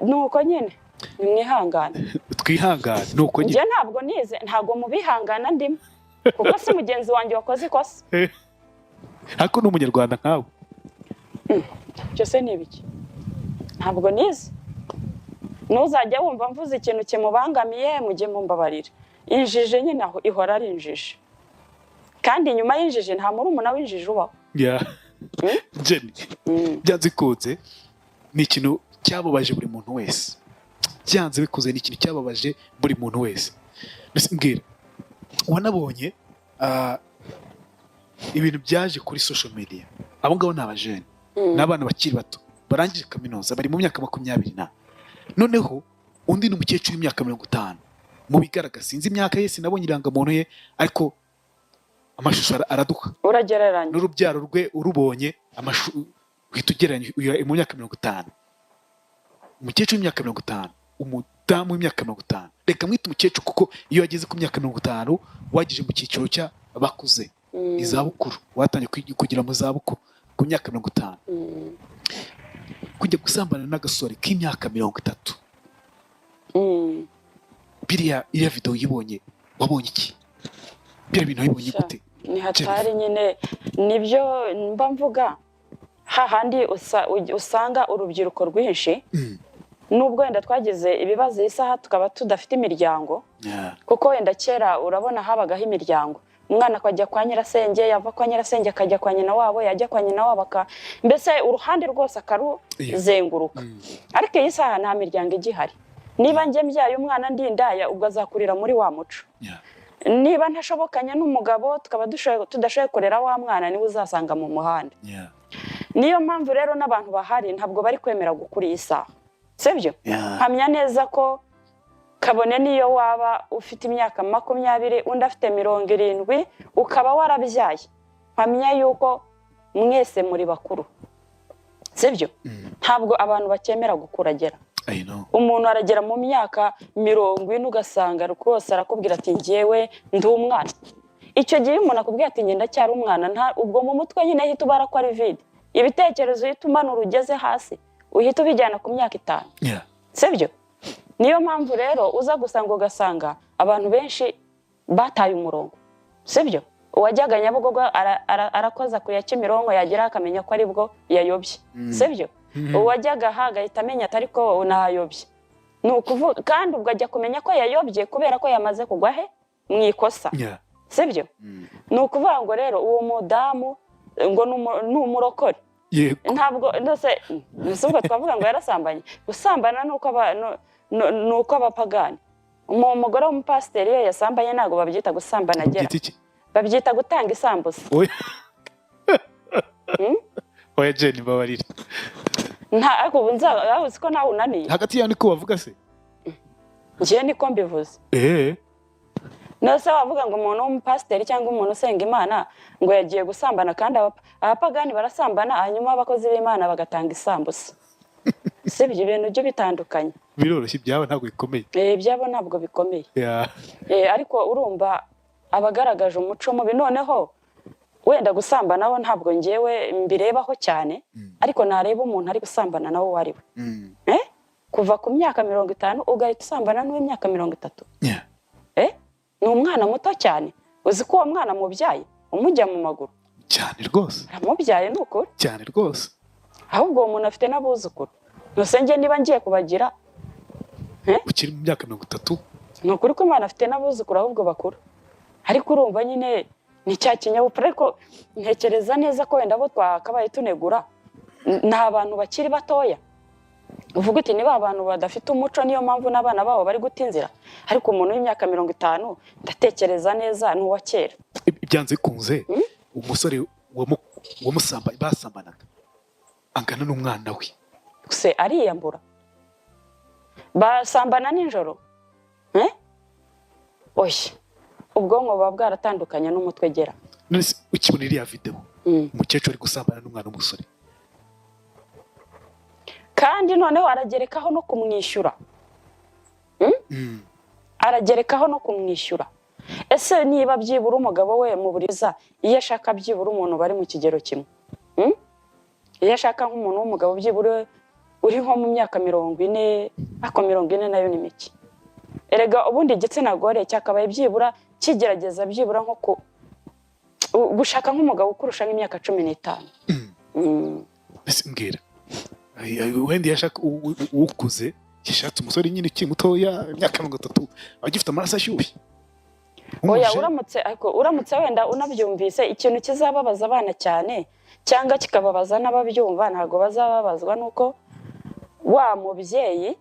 Nuko nyine nimwihangane. twihangane nuko Njye ntabwo nize, ntabwo mubihangana ndimo, kuko si mugenzi wanjye wakoze ikosa. ariko n'umunyarwanda nkawe. Byose ni ibiki? Ntabwo nize. Ntuzajya wumva mvuze ikintu kimubangamiye mujye mumbabarira. Injiji nyine aho ihora ari injiji, kandi inyuma y'injiji nta murumuna w'injiji ubaho. Yeah. Jenny, byanze bikunze ni ikintu cyababaje buri muntu wese. Byanze bikuze ni ikintu cyababaje buri muntu wese. Mbwira, wanabonye ibintu byaje kuri social media. Abo ngabo ni abajene, n'abana bakiri bato barangije kaminuza, bari mu myaka 20 noneho undi ni umukecuru w'imyaka 50. Mu bigaragara sinzi imyaka ye, sinabonye irangamuntu ye, ariko amashusho araduka. Uragereranya N'urubyaro rwe urubonye uhita ugereranya mu myaka 50. Umukecuru w'imyaka 50, umudamu w'imyaka 50. Reka mwite umukecuru kuko iyo wageze ku myaka 50 wagije mu cyiciro cya bakuze, izabukuru, watangiye kugira mu zabukuru ku myaka 50. Kujya gusambana n'agasore k'imyaka 30. Biriya video yibonye, wabonye iki? Biriya bintu yibonye gute? ni hatari nyine, nibyo mba mvuga. Hahandi usanga urubyiruko rwinshi, nubwo wenda twagize ibibazo isaha tukaba tudafite imiryango, kuko wenda kera urabona habagaho imiryango. Umwana akajya kwa nyirasenge, yava kwa nyirasenge akajya kwa nyina wabo, yajya kwa nyina wabo mbese uruhande rwose akaruzenguruka. Ariko iyi saha nta miryango igihari. Niba njye mbyaye umwana ndi indaya, ubwo azakurira muri wa muco. Niba ntashobokanye n'umugabo tukaba tudashoboye kurera wa mwana, niwe uzasanga mu muhanda. Niyo mpamvu rero n'abantu bahari ntabwo bari kwemera gukura iyi saha, sibyo? Mpamya neza ko kabone niyo waba ufite imyaka 20 undi afite 70 ukaba warabyaye, mpamya yuko mwese muri bakuru, sibyo? Ntabwo abantu bakemera gukuragera. Umuntu aragera mu myaka 40 ugasanga rwose arakubwira ati njyewe ndi umwana. Icyo gihe umuntu akubwira ati ngenda cyari umwana, ubwo mu mutwe nyine hita ubara ko ari vide. Ibitekerezo uhita umanura ugeze hasi, uhita ubijyana ku myaka 5. Sibyo? Niyo mpamvu rero uza gusanga ugasanga abantu benshi bataye umurongo, sibyo? Uwajyaga Nyabugogo arakoza ku ya Kimironko, yagira akamenya ko ari bwo yayobye, sibyo? Uwajyaga hagahita amenya atari ko nahayobye. Nukuvuga kandi ubwo ajya kumenya ko yayobye kubera ko yamaze kugwa he mwikosa, sibyo? Nukuvuga ngo rero uwo mudamu ngo numurokore. Ntabwo ndose nubwo twavuga ngo yarasambanye. Gusambana nuko abapagani. Umugore w'umupasiteri iyo yasambanye ntago babyita gusambana agera, babyita gutanga isambusa. Oya Jenny, babarira. Ariko uzi ko nawe unaniye hagati yawe niko bavuga se? Njye niko mbivuze. Nose wavuga ngo umuntu w'umupasiteri cyangwa umuntu usenga Imana ngo yagiye gusambana, kandi abapagani barasambana hanyuma abakozi b'Imana bagatanga isambusa. Sibyo, ibintu byo bitandukanye. Biroroshye, byabo ntabwo bikomeye. Byabo ntabwo bikomeye. Ariko urumva abagaragaje umuco mubi. Noneho wenda gusambana nawo ntabwo ngewe mbirebaho cyane, ariko nareba umuntu ari gusambana nawo wari we. Kuva ku myaka 50 ugahita usambana n'uw'imyaka 30. Ni umwana muto cyane. Uzi ko uwo mwana mubyaye umujya mu maguru cyane rwose. Aramubyaye n'ukuri cyane rwose. Ahubwo uwo muntu afite n'abuzukuru. Nusenge niba ngiye kubagira ukiri mu myaka 30, n'ukuri ko Imana afite n'abuzukuru ahubwo bakuru. Ariko urumva nyine ni cya kinyabupfura. Ariko ntekereza neza ko wenda bo twakabaye tunegura ni abantu bakiri batoya. Uvuga uti niba abantu badafite umuco niyo mpamvu n'abana babo bari gutinzira. Ariko umuntu w'imyaka 50 ndatekereza neza ni uwa kera. Byanze kunze umusore wamusambanye basambanaga angana n'umwana we, se ariyambura basambana nijoro. Oya, ubwonko buba bwaratandukanye n'umutwe gera. None ukibona iriya video umukecuru ari gusambana n'umwana w'umusore, kandi noneho aragerekaho no kumwishyura. Aragerekaho no kumwishyura. Ese niba byibura umugabo we mu buriza iyo ashaka byibura umuntu bari mu kigero kimwe, iyo ashaka nk'umuntu w'umugabo byibura uri nko mu myaka 40, ako 40 nayo ni mike. Erega ubundi igitsina gore cyakabaye byibura kigerageza byibura nko gushaka nk'umugabo ukurusha nk'imyaka 15. Ese mbwira wenda yashaka ukuze yashatse umusore nyine ukiri mutoya imyaka 30 agifite amaraso ashyushye. Oya uramutse wenda unabyumvise ikintu kizababaza abana cyane cyangwa kikababaza n'ababyumva ntago bazababazwa nuko wa mubyeyi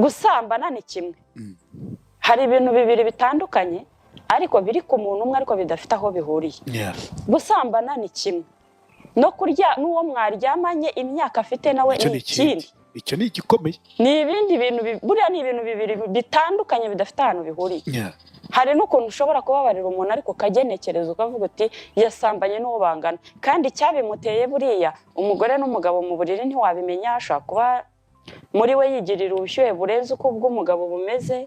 gusambana ni kimwe. Hari ibintu bibiri bitandukanye ariko biri ku muntu umwe ariko bidafite aho bihuriye. Gusambana ni kimwe no kurya n'uwo mwaryamanye imyaka afite nawe ni ikindi. Icyo ni igikomeye. Ni ibindi bintu buriya ni ibintu bibiri bitandukanye bidafite ahantu bihuriye. Hari n'ukuntu ushobora kubabarira umuntu ariko kagenekereza ukavuga uti yasambanye n'uwo bangana kandi cyabimuteye buriya umugore n'umugabo mu buriri ntiwabimenya. Ashobora kuba muri we yigirira ubushyuhe burenze uko ubw'umugabo bumeze,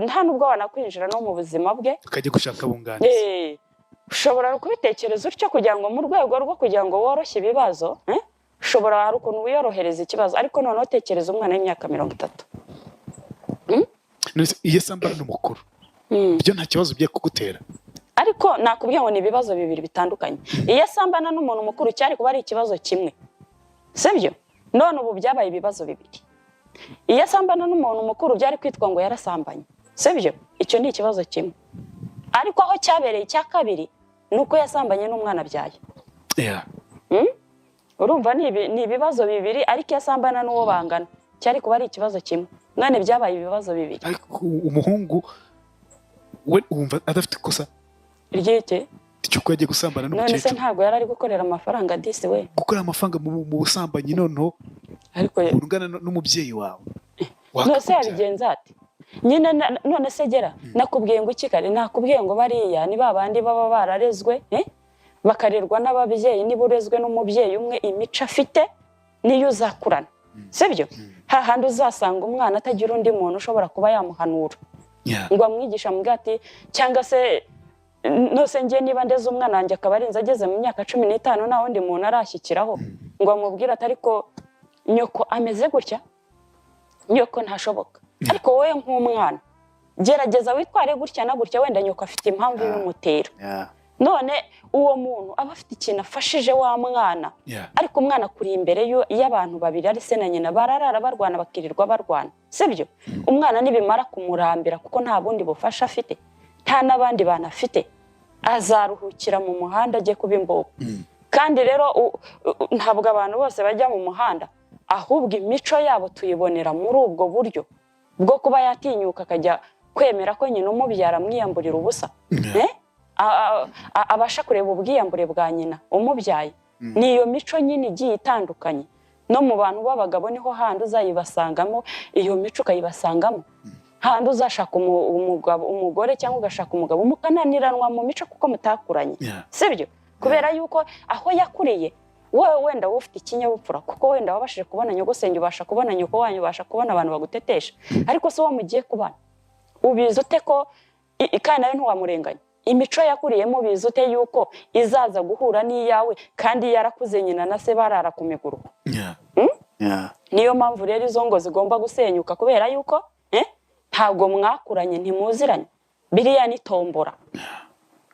nta nubwo wanakwinjira no mu buzima bwe akajya gushaka bunganizi. Ushobora kubitekereza utyo kugira ngo mu rwego rwo kugira ngo woroshye ibibazo, ushobora hari ukuntu wiyorohereza ikibazo ariko noneho tekereza umwana w'imyaka 30. Iyo asambana n'umukuru byo nta kibazo bye kugutera, ariko nakubwiye ngo ni ibibazo bibiri bitandukanye. Iyo asambana n'umuntu mukuru cyari kuba ari ikibazo kimwe, sibyo? None ubu byabaye ibibazo bibiri. Iyo asambana n'umuntu mukuru byari kwitwa ngo yarasambanye, sibyo? Icyo ni ikibazo kimwe. Ariko aho cyabereye icya kabiri nuko yasambanye n'umwana byaye. Urumva ni ibibazo bibiri ariko iyo asambana n'uwo bangana cyari kuba ari ikibazo kimwe. None byabaye ibibazo bibiri. Ariko umuhungu we umva adafite kosa ryite cyuko yagiye gusambana n'umukecuru. None se ntabwo yari ari gukorera amafaranga disi we? Gukora amafaranga mu busambanyi noneho ariko urungana n'umubyeyi wawe. None se yabigenza ati? Nyine none se gera nakubwiye ngo iki kare, nakubwiye ngo bariya ni babandi baba bararezwe bakarerwa n'ababyeyi, niburezwe n'umubyeyi umwe imico afite niyo uzakurana, sibyo? Hahandi uzasanga umwana atagira undi muntu ushobora kuba yamuhanura ngo amwigisha mugati cyangwa se nose ngiye niba ndeze umwana wanjye akaba arinze ageze mu myaka 15 nta wundi muntu arashyikiraho ngo amubwire ati ariko nyoko ameze gutya, nyoko ntashoboka. Ariko wowe nk'umwana gerageza witware gutya na gutya, wenda nyoko afite impamvu y'umutera. None uwo muntu aba afite ikintu afashije wa mwana, ariko umwana kuri imbere y'abantu babiri ari se na nyina bararara barwana bakirirwa barwana, sibyo? Umwana nibimara kumurambira kuko nta bundi bufasha afite, nta n'abandi bana afite, azaruhukira mu muhanda ajye kuba imbogo. Kandi rero ntabwo abantu bose bajya mu muhanda, ahubwo imico yabo tuyibonera muri ubwo buryo bwo kuba yatinyuka akajya kwemera ko nyina umubyara amwiyamburira ubusa. Abasha kureba ubwiyambure bwa nyina umubyaye. Ni iyo mico nyine igiye itandukanye. No mu bantu b'abagabo niho handi uzayibasangamo, iyo mico ukayibasangamo. Handi uzashaka umugore cyangwa ugashaka umugabo mukananiranwa mu mico kuko mutakuranye, sibyo? Kubera yuko aho yakuriye wowe wenda ufite ikinyabupfura kuko wenda wabashije kubona nyogosenge, ubasha kubona nyoko wanyu, ubasha kubona abantu bagutetesha, ariko se mugiye kubana ubizi ute ko kandi nawe ntiwamurenganya? Imico yakuriyemo bizi ute yuko izaza guhura n'iyawe kandi yarakuze nyina na se barara ku miguru? Niyo mpamvu rero izo ngo zigomba gusenyuka kubera yuko ntabwo mwakuranye, ntimuziranye. Biriya ni tombora.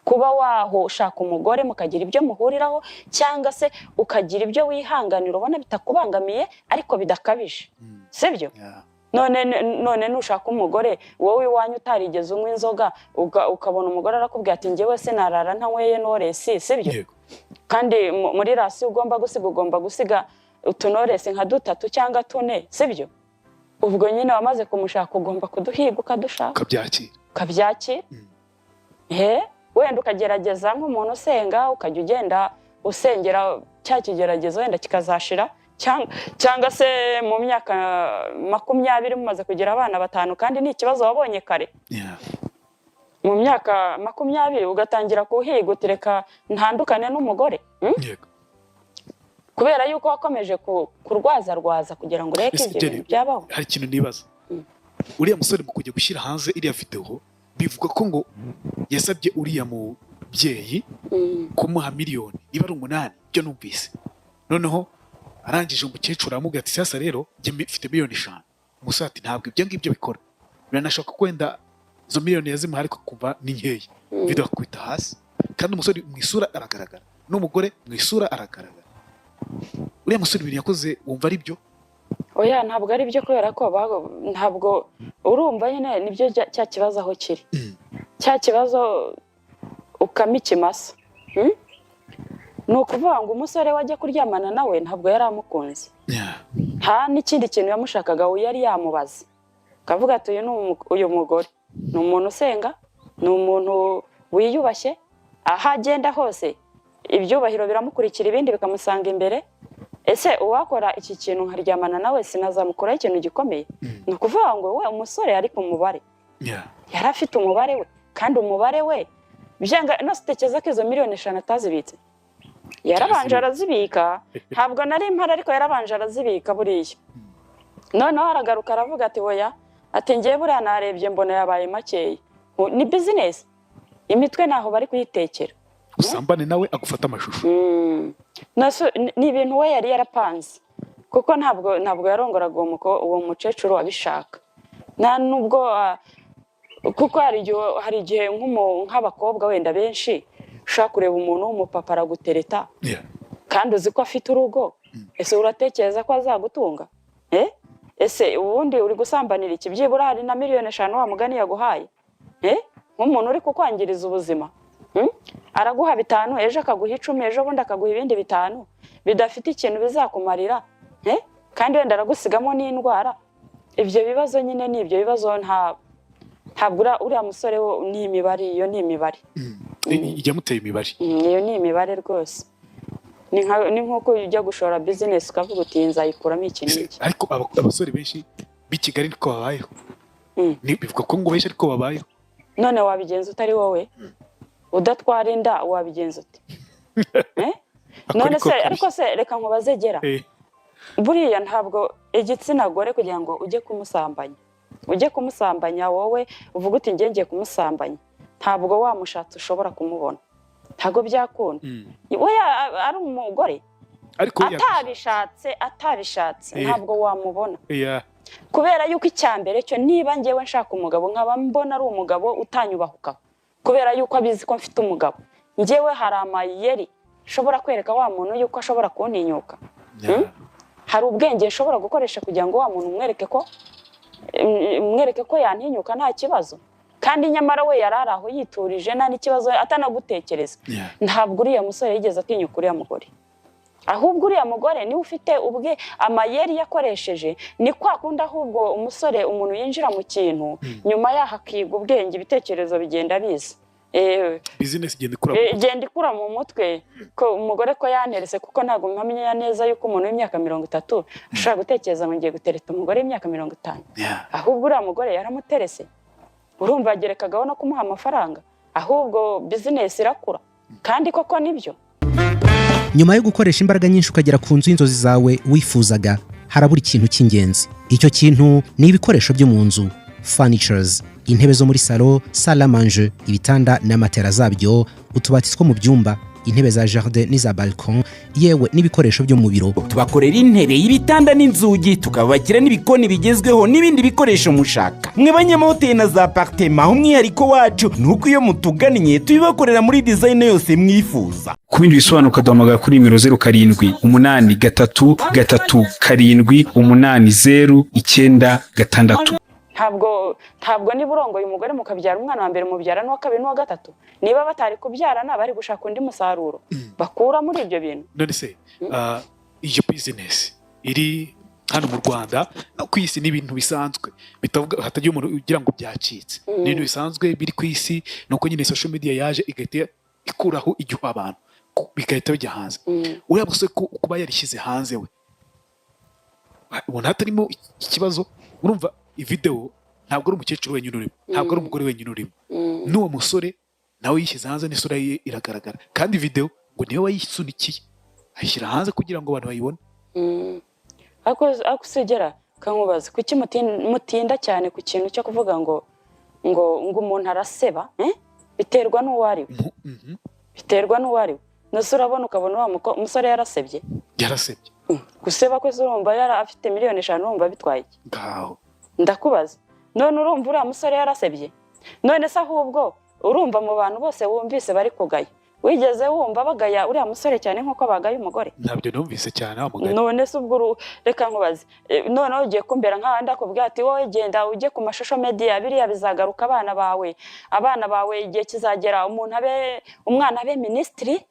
Kuba waho ushaka umugore mukagira ibyo muhuriraho cyangwa se ukagira ibyo wihanganira ubona bitakubangamiye ariko bidakabije, sibyo? None nushaka umugore wowe iwanyu utarigeze unywa inzoga ukabona umugore arakubwira ati njyewe se narara ntanyweye Noresi, sibyo? Kandi muri rasi ugomba gusiga utunoresi nka 3 cyangwa 4, sibyo? Ubwo nyine wamaze kumushaka ugomba kuduhiga ukadushaka kabyakira. Wenda ukagerageza nk'umuntu usenga ukajya ugenda usengera cya kigeragezo wenda kikazashira, cyangwa se mu myaka 20 mumaze kugira abana 5 kandi ni ikibazo wabonye kare. Mu myaka 20 ugatangira kuhiga utireka ntandukane n'umugore. kubera yuko wakomeje kurwaza kugira ngo ureke ibyo bintu byabaho. Hari ikintu nibaza, uriya musore mu kujya gushyira hanze iriya video bivuga ko ngo yasabye uriya mubyeyi kumuha miliyoni niba ari 8, ibyo numvise. Noneho arangije umukecuru aramubwira ati sasa rero njye mfite miliyoni 5. Umusore ati ntabwo ibyo ngibyo bikora, biranashoboka kwenda izo miliyoni yazimuha ariko kumva ni nkeya. Video akubita hasi, kandi umusore mu isura aragaragara n'umugore mu isura aragaragara. Uriya musore ibintu yakoze wumva ari byo? Oya, ntabwo ari byo, kubera ko ntabwo urumva nyine nibyo cya kibazo aho kiri. Cya kibazo ukama ikimasa. Ni ukuvuga ngo umusore wajya kuryamana nawe ntabwo yari amukunze. Nta n'ikindi kintu yamushakaga, yari yamubaza. Akavuga ati uyu mugore ni umuntu usenga, ni umuntu wiyubashye, aho agenda hose ibyubahiro biramukurikira, ibindi bikamusanga imbere. Ese uwakora iki kintu nkaryamana nawe sinazamukuraho ikintu gikomeye? Ni ukuvuga ngo we umusore yari ku mubare, yari afite umubare we, kandi umubare we byanga no sitekeza ko izo miliyoni 5 atazibitse. Yarabanje arazibika, ntabwo nari impara, ariko yarabanje arazibika buriya. Noneho aragaruka aravuga ati oya, ati ngiye buriya narebye mbona yabaye makeya. Ni business, imitwe naho bari kuyitekera. Usambane nawe agufata amashusho. Ni ibintu we yari yarapanze, kuko ntabwo yarongoraga uwo mukecuru abishaka. Nta nubwo kuko hari igihe nk'abakobwa wenda benshi ushaka kureba umuntu w'umupapa aragutereta, kandi uzi ko afite urugo. Ese uratekereza ko azagutunga? Ese ubundi uri gusambanira iki? Byibura hari na miliyoni 5 wa mugani yaguhaye. Nk'umuntu uri kukwangiriza ubuzima, araguha 5, ejo akaguha 10, ejo bundi akaguha ibindi 5 bidafite ikintu bizakumarira, kandi wenda aragusigamo n'indwara. Ibyo bibazo nyine ni ibyo bibazo. Ntabwo uriya musore ni imibare, iyo ni imibare. Ijya muteye imibare. Iyo ni imibare rwose. Ni nk'uko ujya gushora business ukavuga uti nzayikuramo iki n'iki. Ariko abasore benshi b'i Kigali niko babayeho. Bivuga ko ngo benshi ariko babayeho. None wabigenza utari wowe? Udatwara inda wabigenza ute? None se ariko se reka nkubaze gera. Buriya ntabwo igitsina gore kugira ngo ujye kumusambanya wowe uvuga uti ngiye kumusambanya, ntabwo wamushatse ushobora kumubona. Ntabwo byakunda. We ari umugore atabishatse ntabwo wamubona. Kubera yuko icyambere cyo, niba ngewe nshaka umugabo nkaba mbona ari umugabo utanyubahuka, kubera yuko abizi ko mfite umugabo, ngewe hari amayeri shobora kwereka wa muntu yuko ashobora kuntinyuka. Hari ubwenge ashobora gukoresha kugira ngo wa muntu mwereke ko yantinyuka nta kibazo, kandi nyamara we yarari aho yiturije nta n'ikibazo atanagutekereza. Ntabwo uriya musore yigeze atinyuka uriya mugore, ahubwo uriya mugore niwe ufite ubwe amayeri yakoresheje. Ni kwa kundi ahubwo umusore umuntu yinjira mu kintu nyuma yaho akiga ubwenge, ibitekerezo bigenda biza. Business igenda ikura mu mutwe ko umugore ko yanterese, kuko ntabwo mpamya neza yuko umuntu w'imyaka 30 ashobora gutekereza ngo ngiye gutereta umugore w'imyaka 50. Ahubwo uriya mugore yaramuterese, urumva agerekagaho no kumuha amafaranga, ahubwo business irakura. Kandi koko nibyo. Nyuma yo gukoresha imbaraga nyinshi ukagera ku nzu y'inzozi zawe wifuzaga, harabura ikintu cy'ingenzi. Icyo kintu ni ibikoresho byo mu nzu, furnitures, intebe zo muri salo, salle à manger, ibitanda n'amatera zabyo, utubati two mu byumba, intebe za jardin n'iza balcon, yewe n'ibikoresho byo mu biro. Tubakorera intebe, ibitanda n'inzugi, tukabakira n'ibikoni bigezweho n'ibindi bikoresho mushaka. Mwe banyamahoteli na za appartement, umwihariko wacu nuko iyo mutugannye tubibakorera muri design yose mwifuza. Ku bindi bisobanuro ukaduhamagara kuri 0783380896. Ntabwo niba urongoye umugore mukabyara umwana wa mbere mubyara n'uwa kabiri n'uwa gatatu, niba batari kubyarana bari gushaka undi musaruro bakura muri ibyo bintu. None se iyo business iri hano mu Rwanda no ku isi n'ibintu bisanzwe, bitavuga hatagiye umuntu ugira ngo byacitse. N'ibintu bisanzwe biri ku isi, nuko nyine social media yaje igahita ikuraho igihe abantu bigahita bijya hanze. Uriya musore kuba yarishyize hanze we, ubona hatarimo ikibazo. Urumva video ntabwo ari umukecuru wenyine urimo, ntabwo ari umugore wenyine urimo, n'uwo musore nawe yishyize hanze n'isura ye iragaragara, kandi video ngo niwe wayisunikiye. ayishyira hanze kugira ngo abantu bayibone. Ako sigera kankubaza kuki mutinda cyane ku kintu cyo kuvuga ngo umuntu araseba biterwa n'uwo ari we. Biterwa n'uwo ari we. Nose urabona ukabona wa umusore yarasebye. Yarasebye. Guseba kwe urumva yara afite miliyoni 5 urumva bitwaye iki? Ngaho. Ndakubaza. None urumva uriya musore yarasebye. None se ahubwo urumva mu bantu bose wumvise bari kugaya. Wigeze wumva bagaya uriya musore cyane nkuko bagaye umugore? Ntabyo numvise cyane amugaya. None se ubwo reka nkubaze. None ugiye kumbera nk'ahandi akubwira ati wowe genda ujye ku mashusho media biriya bizagaruka abana bawe igihe kizagera umwana abe ministry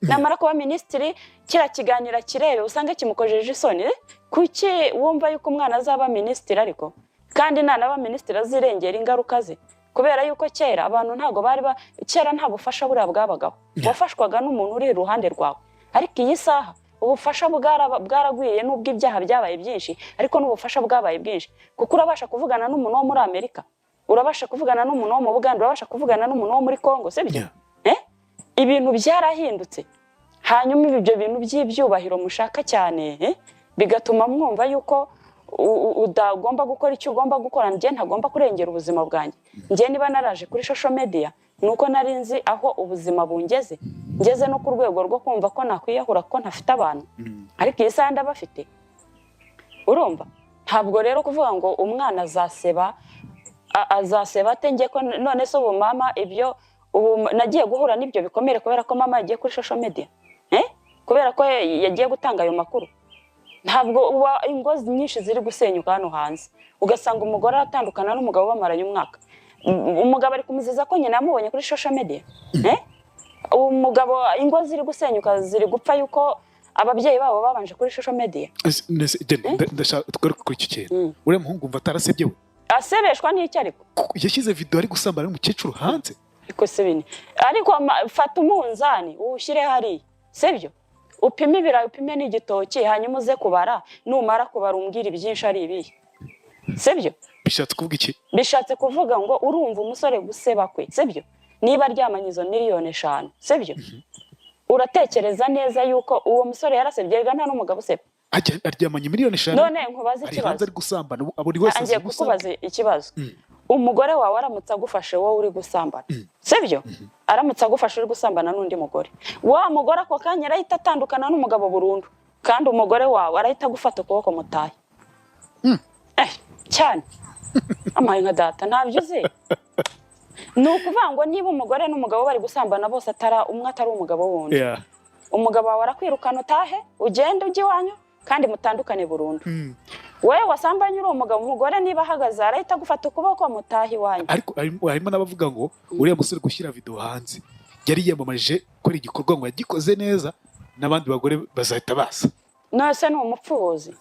namara kuba ministry kira kiganira kirebe usanga kimukojeje isoni kuki wumva yuko umwana azaba ministry ariko kandi naba ministry azirengera ingaruka ze kubera yuko kera abantu ntago kera nta bufasha buriya bwabagaho wafashwaga n'umuntu uri iruhande rwawe ariko iyi saha ubufasha bwaragwiye n'ubwo ibyaha byabaye byinshi ariko n'ubufasha bwabaye bwinshi kuko urabasha kuvugana n'umuntu wo muri Amerika urabasha kuvugana n'umuntu wo mu Buganda urabasha kuvugana n'umuntu wo muri Kongo sibyo ibintu byarahindutse hanyuma ibyo bintu by'ibyubahiro mushaka cyane bigatuma mwumva yuko udagomba gukora icyo ugomba gukora njye ntagomba kurengera ubuzima bwanjye njye niba naraje kuri social media nuko nari nzi aho ubuzima bungeze ngeze no ku rwego rwo kumva ko nakwiyahura ko ntafite abantu ariko iyi saha ndabafite urumva ntabwo rero kuvuga ngo umwana azaseba atenge ko none se ubu mama ibyo nagiye guhura n'ibyo bikomere kubera ko mama yagiye kuri social media kubera ko yagiye gutanga ayo makuru ntabwo ingo nyinshi ziri gusenyuka hano hanze ugasanga umugore atandukana n'umugabo bamaranye umwaka umugabo ari kumuziza ko nyina yamubonye kuri social media umugabo ingo ziri gusenyuka ziri gupfa yuko ababyeyi babo babanje kuri social media ndashaka tugaruka kuri icyo kintu uriya muhungu umva atarasebye we asebeshwa n'icyo ariko yashyize video ari gusambana n'umukecuru hanze ariko sebini ariko fata umunzani uwushyire hariya sibyo upime ibirayi upime n'igitoki hanyuma uze kubara numara kubara umbwira ibyinshi ari ibihe sibyo bishatse kuvuga iki bishatse kuvuga ngo urumva umusore guseba kwe sibyo niba aryamanye izo miliyoni 5 sibyo uratekereza neza yuko uwo musore yarasebye nta n'umugabo useba aryamanye miliyoni 5 none nkubaze ikibazo ari gusambana abo wese angiye kukubaza ikibazo umugore wawe aramutse agufashe wowe uri gusambana sibyo aramutse agufashe uri gusambana n'undi mugore wa mugore ako kanya arahita atandukana n'umugabo burundu kandi umugore wawe arahita agufata ukuboko mutaye cyane amaye nka data ntabyo uzi ni ukuvuga ngo niba umugore n'umugabo bari gusambana bose umwe atari umugabo wundi umugabo wawe arakwirukana utahe ugende ujye iwanyu kandi mutandukane burundu wewe wasambanye uri umugore niba ahagaze arahita gufata ukuboko mutahi wanyu ariko harimo n'abavuga ngo uriya musore gushyira video hanze yari yiyamamaje ko igikorwa ngo yagikoze neza n'abandi bagore bazahita basa nose ni umupfubuzi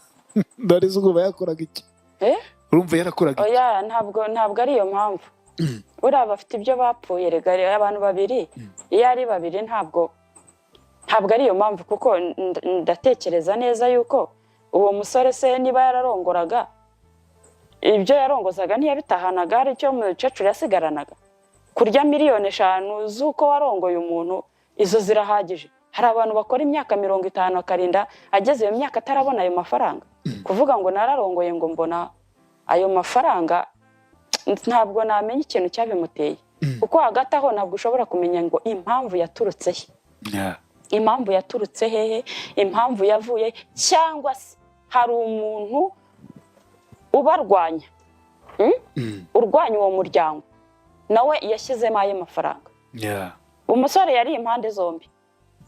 ndarize ngo yakoraga iki urumva yarakoraga oya ntabwo ari iyo mpamvu uriya bafite ibyo bapfuye rega abantu babiri iyo ari babiri ntabwo ari iyo mpamvu kuko ndatekereza neza yuko uwo musore se niba yararongoraga ibyo yarongozaga ntiyabitahanaga ari cyo umukecuru yasigaranaga kurya miliyoni 5 z'uko warongoye umuntu izo zirahagije hari abantu bakora imyaka 50 akarinda ageze iyo myaka atarabona ayo mafaranga kuvuga ngo nararongoye ngo mbona ayo mafaranga ntabwo namenya ikintu cyabimuteye kuko hagati aho ntabwo ushobora kumenya ngo impamvu yaturutse he impamvu yaturutse hehe impamvu yavuye cyangwa se hari umuntu ubarwanya urwanya uwo muryango nawe yashyizemo ayo mafaranga umusore yari impande zombi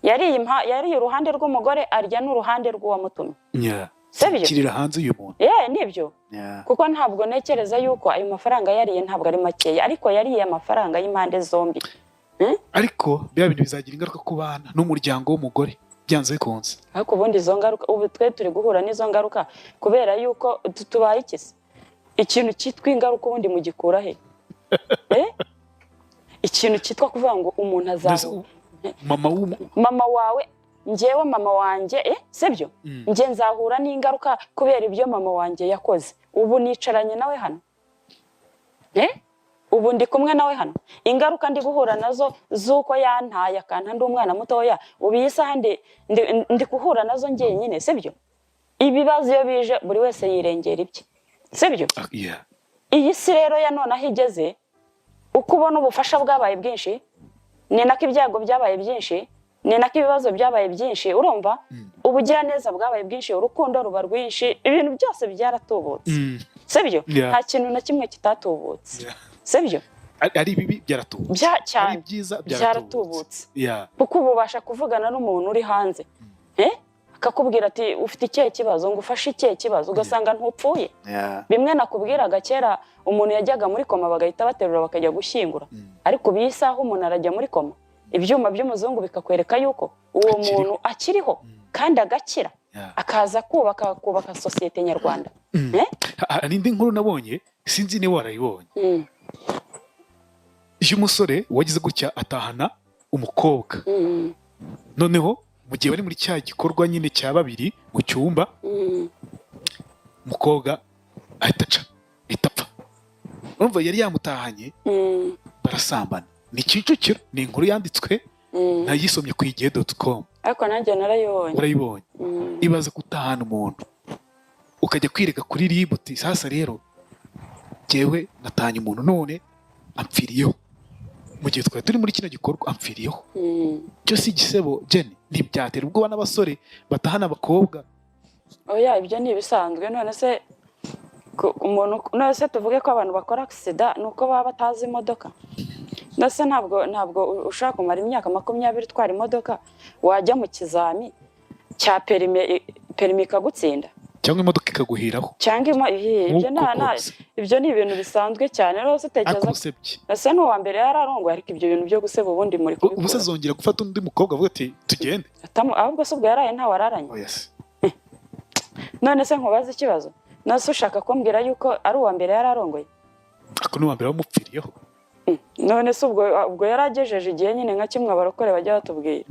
yari uruhande rw'umugore arya n'uruhande rw'uwamutumye kirira hanze uyu muntu nibyo kuko ntabwo nekereza yuko ayo mafaranga yariye ntabwo ari makeya ariko yariye amafaranga y'impande zombi ariko bya bintu bizagira ingaruka ku bana n'umuryango w'umugore byanze bikunze ariko ubundi izo ngaruka ubu twe turi guhura n'izo ngaruka kubera yuko tubaye ikisi ikintu cyitwa ingaruka ubundi mugikura he ikintu cyitwa kuvuga ngo umuntu azaho mama wawe njyewe mama wanjye sibyo njye nzahura n'ingaruka kubera ibyo mama wanjye yakoze ubu nicaranye nawe hano ubu ndi kumwe nawe hano, ingaruka ndi guhura nazo z'uko yantaye akanta ndi umwana mutoya, ubu iyi saha ndi guhura nazo njyenyine, sibyo? Ibibazo iyo bije buri wese yirengera ibye, sibyo? Iyi si rero ya none aho igeze, uko ubona ubufasha bwabaye bwinshi, ni nako ibyago byabaye byinshi, ni nako ibibazo byabaye byinshi, urumva? Ubugiraneza bwabaye bwinshi, urukundo ruba rwinshi, ibintu byose byaratubutse, sibyo? Nta kintu na kimwe kitatubutse, sibyo? Ari bibi byaratubutse, ari byiza byaratubutse, kuko ubasha kuvugana n'umuntu uri hanze, akakubwira ati ufite ikihe kibazo, ngo ufashe ikihe kibazo, ugasanga ntupfuye. Bimwe nakubwiraga kera, umuntu yajyaga muri koma bagahita baterura bakajya gushyingura, ariko ubu iyi saha umuntu arajya muri koma, ibyuma by'umuzungu bikakwereka yuko uwo muntu akiriho kandi agakira, akaza kubaka sosiyete nyarwanda. Hari indi nkuru nabonye, sinzi niba warayibonye, iyo umusore wagize gutya atahana umukobwa, noneho mu gihe bari muri cya gikorwa nyine cya babiri mu cyumba, umukobwa ahita apfa. Urumva yari yamutahanye, barasambana. Ni Kicukiro, ni inkuru yanditswe, nayisomye ku igihe.com. Ariko nanjye narayibonye. Ibaza gutahana umuntu ukajya kwirega kuri RIB uti sasa rero jewe natahanye umuntu none ampfiriyeho, mu gihe twari turi muri kino gikorwa ampfiriyeho. Cyo si igisebo Jenny, ntibyatera ubwoba n'abasore batahana abakobwa? Oya, ibyo ni ibisanzwe. None se umuntu, none se tuvuge ko abantu bakora accident nuko baba batazi imodoka? Nase ntabwo ushaka kumara imyaka 20 twara imodoka, wajya mu kizami cya perimi ikagutsinda, cyangwa imodoka ikaguhiraho, cyangwa ibyo ni ibintu bisanzwe cyane. Rero utekereza ese n'uwa mbere yararongoye, ariko ibyo bintu byo guseba ubundi muri kubikora. Ubuse zongera gufata undi mukobwa avuga ati tugende, ahubwo se ubwo yaraye nta wararanye. None se nkubaza ikibazo, nase ushaka kumbwira yuko ari uwa mbere yararongoye? Ako n'uwa mbere bamupfiriyeho. None se ubwo yaragejeje igihe nyine nka kimwe abarokore bajya batubwiye,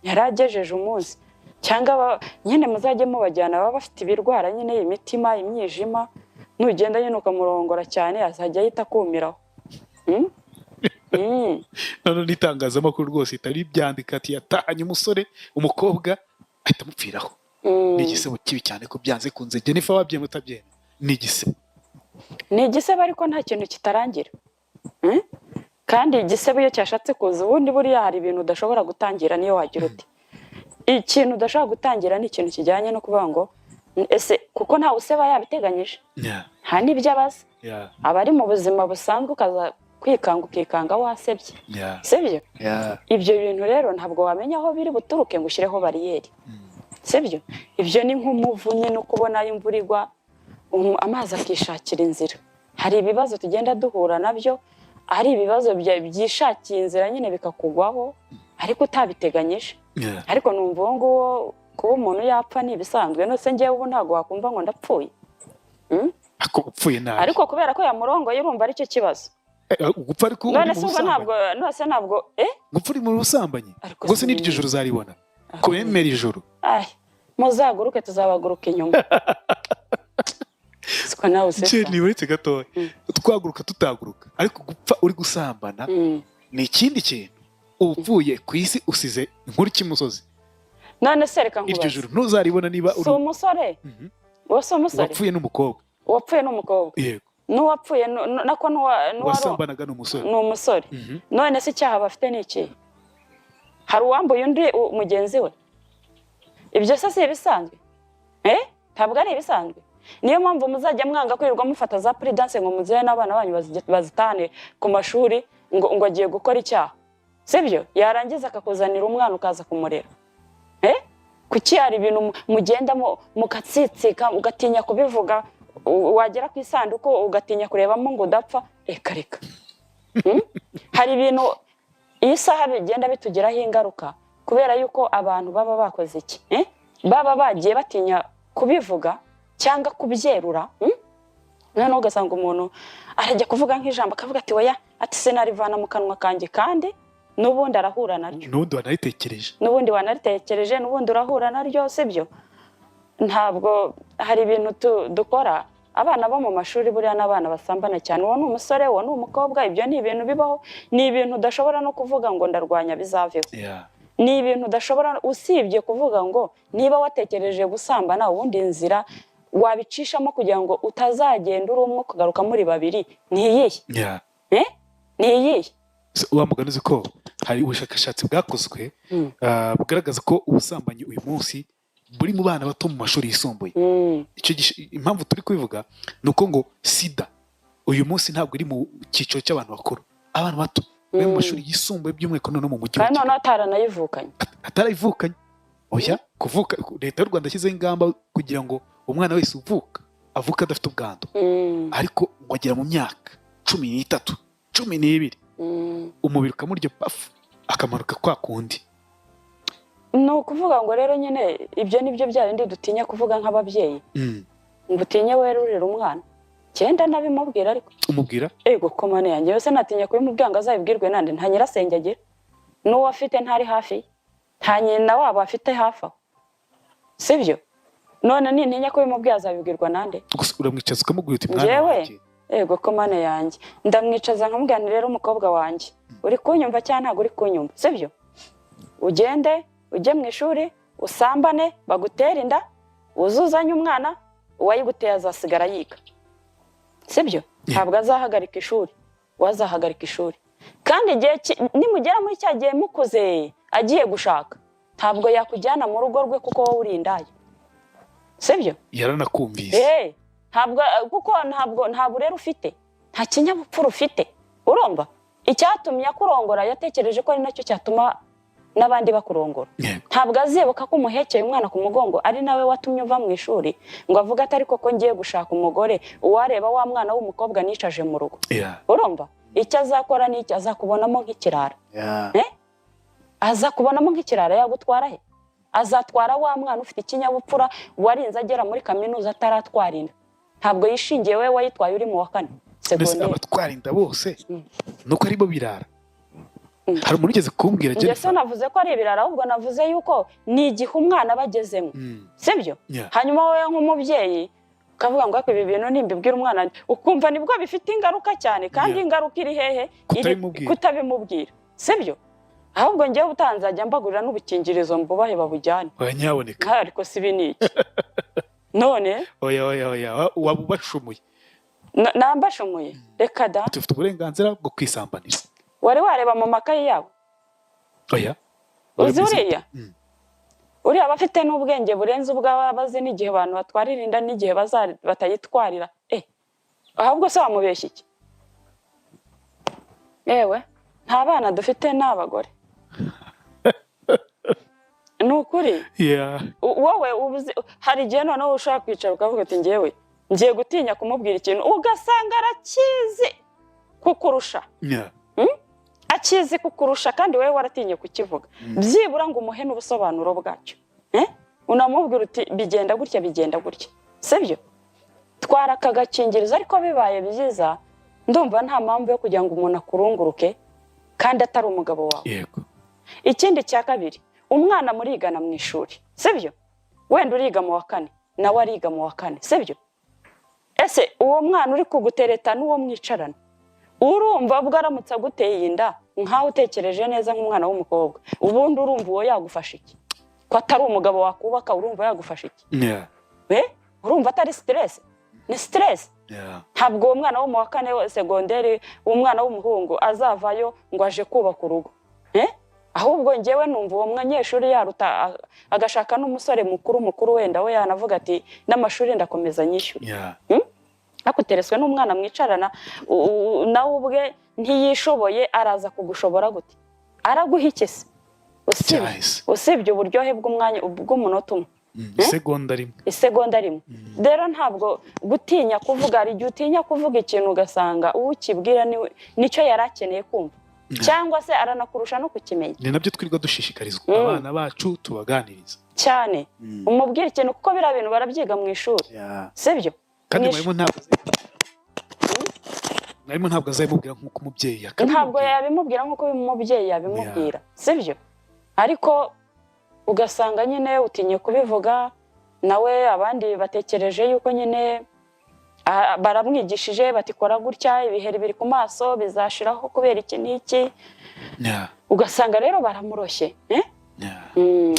yaragejeje umunsi, cyangwa nyine muzajye mubajyana baba bafite ibirwara nyine, imitima, imyijima, nugenda nyine ukamurongora cyane azajya ahita kumiraho. None n'itangazamakuru rwose itari byandika ati yatahanye umusore, umukobwa ahita amupfiraho. Ni igisebo kibi cyane ko byanze kunze. Jennifer, wabyemeye utabyemeye? Ni igisebo, ni igisebo, ariko nta kintu kitarangira. Kandi igisebo iyo cyashatse kuza, ubundi buriya hari ibintu udashobora gutangira niyo wagira uti. Ikintu udashobora gutangira ni ikintu kijyanye no kuvuga ngo ese kuko ntawe useba yabiteganyije, nta n'ibyo abaza. Abari mu buzima busanzwe ukaza ukikanga wasebye, sibyo? Ibyo bintu rero ntabwo wamenya aho biri buturuke ngo ushyireho bariyeri, sibyo? Ibyo ni nk'umuvunyi no kubona imvura igwa, amazi akishakira inzira. Hari ibibazo tugenda duhura nabyo, ari ibibazo byishakiye inzira nyine bikakugwaho, ariko utabiteganyije. Ariko numva uwo nguwo kuba umuntu yapfa ni ibisanzwe. Nose ngewe ubu ntabwo wakumva ngo ndapfuye. Upfuye nabi, ariko kubera ko yamurongoye urumva aricyo kibazo. Gupfa ariko none se ntabwo gupfa uri mu busambanyi, ubwo se n'iryo joro uzaribona kubemera ijoro. Muzaguruke tuzabaguruka inyuma. Siko nawe usesa ni uretse gatoya, twaguruka tutaguruka, ariko gupfa uri gusambana ni ikindi kintu. Upfuye ku isi usize inkuru cy'imusozi. None se reka nkubaze, iryo joro ntuzaribona niba uri umusore. Wose umusore wapfuye n'umukobwa, wapfuye n'umukobwa, yego, n'uwapfuye nako wasambanaga n'umusore, n'umusore. None se icyaha bafite ni iki? Hari uwambuye undi mugenzi we? Ibyo se si ibisanzwe? Ntabwo ari ibisanzwe. Niyo mpamvu muzajya mwanga kwirirwa mufata za prudence ngo muzihe n'abana banyu bazitane ku mashuri ngo agiye gukora icyaha, sibyo? Yarangiza akakuzanira umwana ukaza kumurera. Kuki hari ibintu mugenda mukatsitsika ugatinya kubivuga, wagera ku isanduku ugatinya kurebamo ngo udapfa? Reka hari ibintu iyi saha bigenda bitugiraho ingaruka kubera yuko abantu baba bakoze iki, baba bagiye batinya kubivuga cyangwa kubyerura. Noneho ugasanga umuntu arajya kuvuga nk'ijambo akavuga ati oya, ati sinarivana mu kanwa kanjye, kandi n'ubundi arahura naryo, n'ubundi wanaritekereje, n'ubundi urahura naryo, sibyo? Ntabwo hari ibintu dukora abana bo mu mashuri buriya n'abana basambana cyane, uwo ni umusore uwo ni umukobwa, ibyo ni ibintu bibaho, ni ibintu udashobora no kuvuga ngo ndarwanya bizaveho. Ni ibintu udashobora, usibye kuvuga ngo niba watekereje gusambana ubundi inzira wabicishamo kugira ngo utazagenda uri umwe ukagaruka muri babiri, ni iyihe? Ni iyihe? Wa mugani uzi ko hari ubushakashatsi bwakozwe bugaragaza ko ubusambanyi uyu munsi buri mu bana bato mu mashuri yisumbuye. Impamvu turi kubivuga ni uko ngo sida uyu munsi ntabwo iri mu cyiciro cy'abantu bakuru, abantu bato bari mu mashuri yisumbuye by'umwihariko no mu mujyi wa Kigali. Kandi noneho atarayivukanye. Oya, kuvuka leta y'u Rwanda yashyizeho ingamba kugira ngo umwana wese avuka adafite ubwandu, ariko ngo agera mu myaka 13, 12 umubiri ukamurya pafu akamanuka kwa kundi. Ni ukuvuga ngo rero nyine ibyo nibyo bya bindi dutinya kuvuga nk'ababyeyi. Ngo utinye werurira umwana, cyenda nabimubwira ariko umubwira ego komane yanjye yose natinya kubimubwira ngo azabibwirwe nande, nta nyirasenge agira, n'uwo afite ntari hafi, nta nyina wabo afite hafi aho, sibyo? None nintinya kubimubwira azabibwirwa nande? Uramwicaza ukamubwira uti mwana wanjye, ego komane yanjye ndamwicaza nkamubwira nti rero umukobwa wanjye uri kunyumva cyangwa ntabwo uri kunyumva, sibyo? Ugende ujye mu ishuri usambane bagutera inda uzuzanye umwana, uwayiguteye azasigara yiga, sibyo? Ntabwo azahagarika ishuri, wazahagarika ishuri. Kandi igihe nimugera muri cya gihe mukuze agiye gushaka, ntabwo yakujyana mu rugo rwe kuko wowe uri indaya, sibyo? Yaranakumvise. Ntabwo kuko nta burere ufite, nta kinyabupfura ufite, urumva? Icyatumye akurongora yatekereje ko ari nacyo cyatuma n'abandi bakurongora. Ntabwo azibuka ko umuhekeye umwana ku mugongo ari nawe watumye uva mu ishuri ngo avuga ati ariko ko ngiye gushaka umugore, uwareba wa mwana w'umukobwa nicaje mu rugo. Urumva? Icyo azakora ni icyo, azakubonamo nk'ikirara. Azakubonamo nk'ikirara, yagutwara he? Azatwara wa mwana ufite ikinyabupfura warinze agera muri kaminuza ataratwara inda. Ntabwo yishingiye we wayitwaye uri mu wa 4 segonderi. Abatwara inda bose nuko aribo birara. Hari umuntu ugeze kumbwira cyane. Njye navuze ko ari ibirara, ahubwo navuze yuko ni igihe umwana bagezemo, sibyo? Hanyuma wowe nk'umubyeyi ukavuga ngo ibi bintu nimbibwira umwana, ukumva nibwo bifite ingaruka cyane, kandi ingaruka iri hehe? Kutabimubwira, sibyo? Ahubwo njyewe utanzajya mbagurira n'ubukingirizo mbubahe babujyane. Nyaboneka. Ariko si biniki. None oya wabubashumuye. Nambashumuye reka da. Tufite uburenganzira bwo kwisambanira. Wari wareba mu makayi yabo? Oya. Uzi uriya bafite n'ubwenge burenze ubw'abazi n'igihe abantu batwarira inda n'igihe batayitwarira. Ahubwo se wamubeshya iki? Ewe nta bana dufite n'abagore. Nukuri? Wowe hari igihe noneho ushaka kwicara ukavuga ati ngiye gutinya kumubwira ikintu ugasanga arakizi kukurusha. Akizi kukurusha kandi wewe waratinye kukivuga. Byibura ngo umuhe n'ubusobanuro bwacyo. Unamubwira uti bigenda gutya, sibyo? Twara akagakingirizo, ariko bibaye byiza ndumva nta mpamvu yo kugira ngo umuntu akurunguruke kandi atari umugabo wawe. Yego. Ikindi cya kabiri, umwana murigana mu ishuri, sibyo? Wenda uriga mu wa 4 nawe ariga mu wa 4, sibyo? Ese uwo mwana uri kugutereta n'uwo mwicarana, urumva ubwo aramutse aguteye inda nkaho utekereje neza nk'umwana w'umukobwa, ubundi urumva uwo yagufasha iki? Ko atari umugabo wakubaka, urumva yagufasha iki? Urumva atari stress? Ni stress. Ntabwo uwo mwana wo mu wa 4 segonderi, umwana w'umuhungu azavayo ngo aje kubaka urugo. Ahubwo njyewe numva uwo mwanyeshuri yaruta agashaka n'umusore mukuru wenda we yanavuga ati n'amashuri ndakomeza nyishyura. Akutereswe n'umwana mwicarana nawe ubwe ntiyishoboye, araza kugushobora gute? Araguha iki se? Usibye uburyohe bw'umwanya bw'umunota umwe. Isegonda rimwe. Rero ntabwo gutinya kuvuga, ari igihe utinya kuvuga ikintu ugasanga uwo ukibwira nicyo yarakeneye kumva, cyangwa se aranakurusha no kukimenya. Ni nabyo twirirwa dushishikarizwa abana bacu tubaganiriza cyane. Umubwira ikintu kuko biriya bintu barabyiga mu ishuri, sibyo? Kandi mwarimu ntabwo azabimubwira nk'uko umubyeyi ntabwo yabimubwira nk'uko umubyeyi yabimubwira, sibyo? Ariko ugasanga nyine utinye kubivuga, nawe abandi batekereje yuko nyine baramwigishije bati kora gutya ibiheri biri ku maso bizashiraho kubera iki n'iki. Ugasanga rero baramuroshye.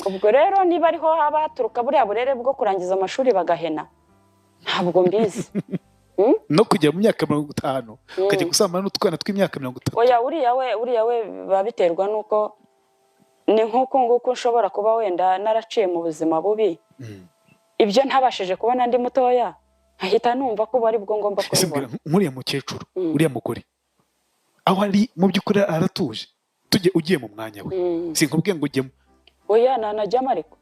Ubwo rero niba ariho haba haturuka buriya burere bwo kurangiza amashuri bagahena ntabwo mbizi. No kujya mu myaka 50 ukajya gusambana n'utwana tw'imyaka 30. Oya uriya we babiterwa nuko ni nkuko nguko nshobora kuba wenda naraciye mu buzima bubi. Ibyo ntabashije kubona ndi mutoya ahita numva ko bari bwo ngomba kubibona. Nkuriya mukecuru uriya mugore aho ari mu by'ukuri aratuje ugiye mu mwanya we sinkubwiye ngo ujyemo. Oya nanajyamo ariko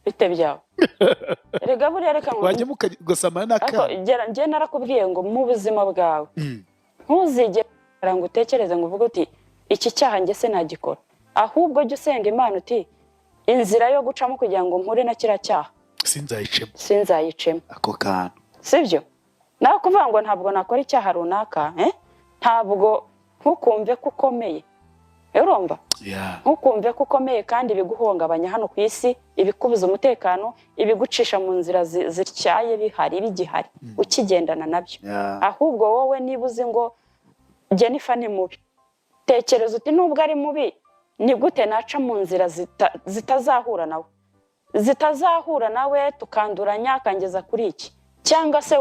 bite byawe rega buriya reka wajya mukasamana n'aka njye narakubwiye ngo mu buzima bwawe ntuzigera ngo utekereze ngo uvuge uti iki cyaha njye se nagikora, ahubwo jya usenga Imana uti inzira yo gucamo kugira ngo mpure na kira cyaha sinzayicemo ako kantu sibyo. nawe kuvuga ngo ntabwo nakora icyaha runaka ntabwo ntukumve ko ukomeye urumva ntukumve ko ukomeye kandi biguhungabanya hano ku isi, ibikubuza umutekano, ibigucisha mu nzira zityaye bigihari ukigendana nabyo. Ahubwo wowe niba uzi ngo Jennifer ni mubi, tekereza uti nubwo ari mubi ni gute naca mu nzira zitazahura nawe tukanduranya akangeza kuri iki, cyangwa se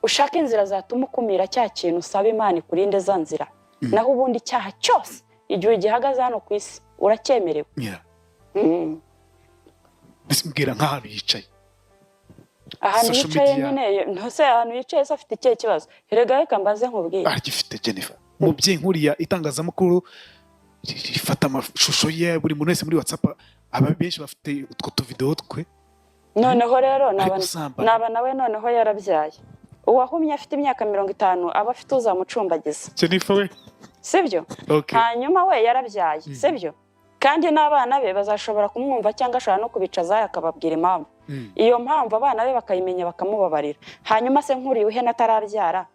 ushaka inzira zatuma ukumira cya kintu usaba Imana ikurinde za nzira. Naho ubundi icyaha cyose igihe gihagaze hano ku isi uracyemerewe. Mbwira nk'ahantu yicaye. Ahantu yicaye nyine ntose ahantu yicaye se afite ikihe kibazo? Erega reka mbaze nkubwiye. Agifite Jennifer. Umubyeyi nkuriya itangazamakuru rifata amashusho ye buri muntu wese muri WhatsApp aba benshi bafite utwo tuvideo twe. Noneho rero naba nawe noneho yarabyaye. Uwahumye afite imyaka 50 aba afite uzamucumbagiza. Jennifer we sibyo? Hanyuma we yarabyaye sibyo? Kandi n'abana be bazashobora kumwumva cyangwa ashobora no kubicaza akababwira impamvu. Iyo mpamvu abana be bakayimenya bakamubabarira. Hanyuma se nkuri uhe natarabyara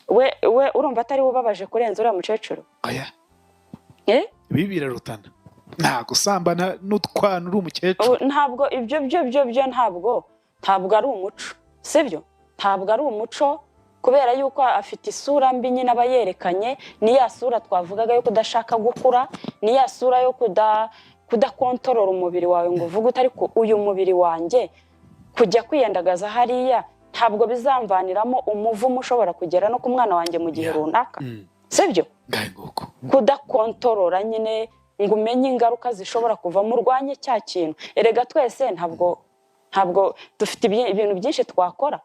we urumva atari ubabaje kurenza uriya mukecuru? Oya ibi birarutana nta gusambana n'utwana uri umukecuru. Ntabwo ibyo ntabwo ari umuco sibyo? Ntabwo ari umuco kubera yuko afite isura mbi nyine aba yerekanye, ni ya sura twavugaga yo kudashaka gukura, ni ya sura yo kudakontorora umubiri wawe ngo uvuge utari ko uyu mubiri wanjye kujya kwiyandagaza hariya ntabwo bizamvaniramo umuvumo ushobora kugera no ku mwana wanjye mu gihe runaka sibyo? Kudakontorora nyine ngo umenye ingaruka zishobora kuva mu rwanye cya kintu. Erega twese ntabwo dufite ibintu byinshi twakora.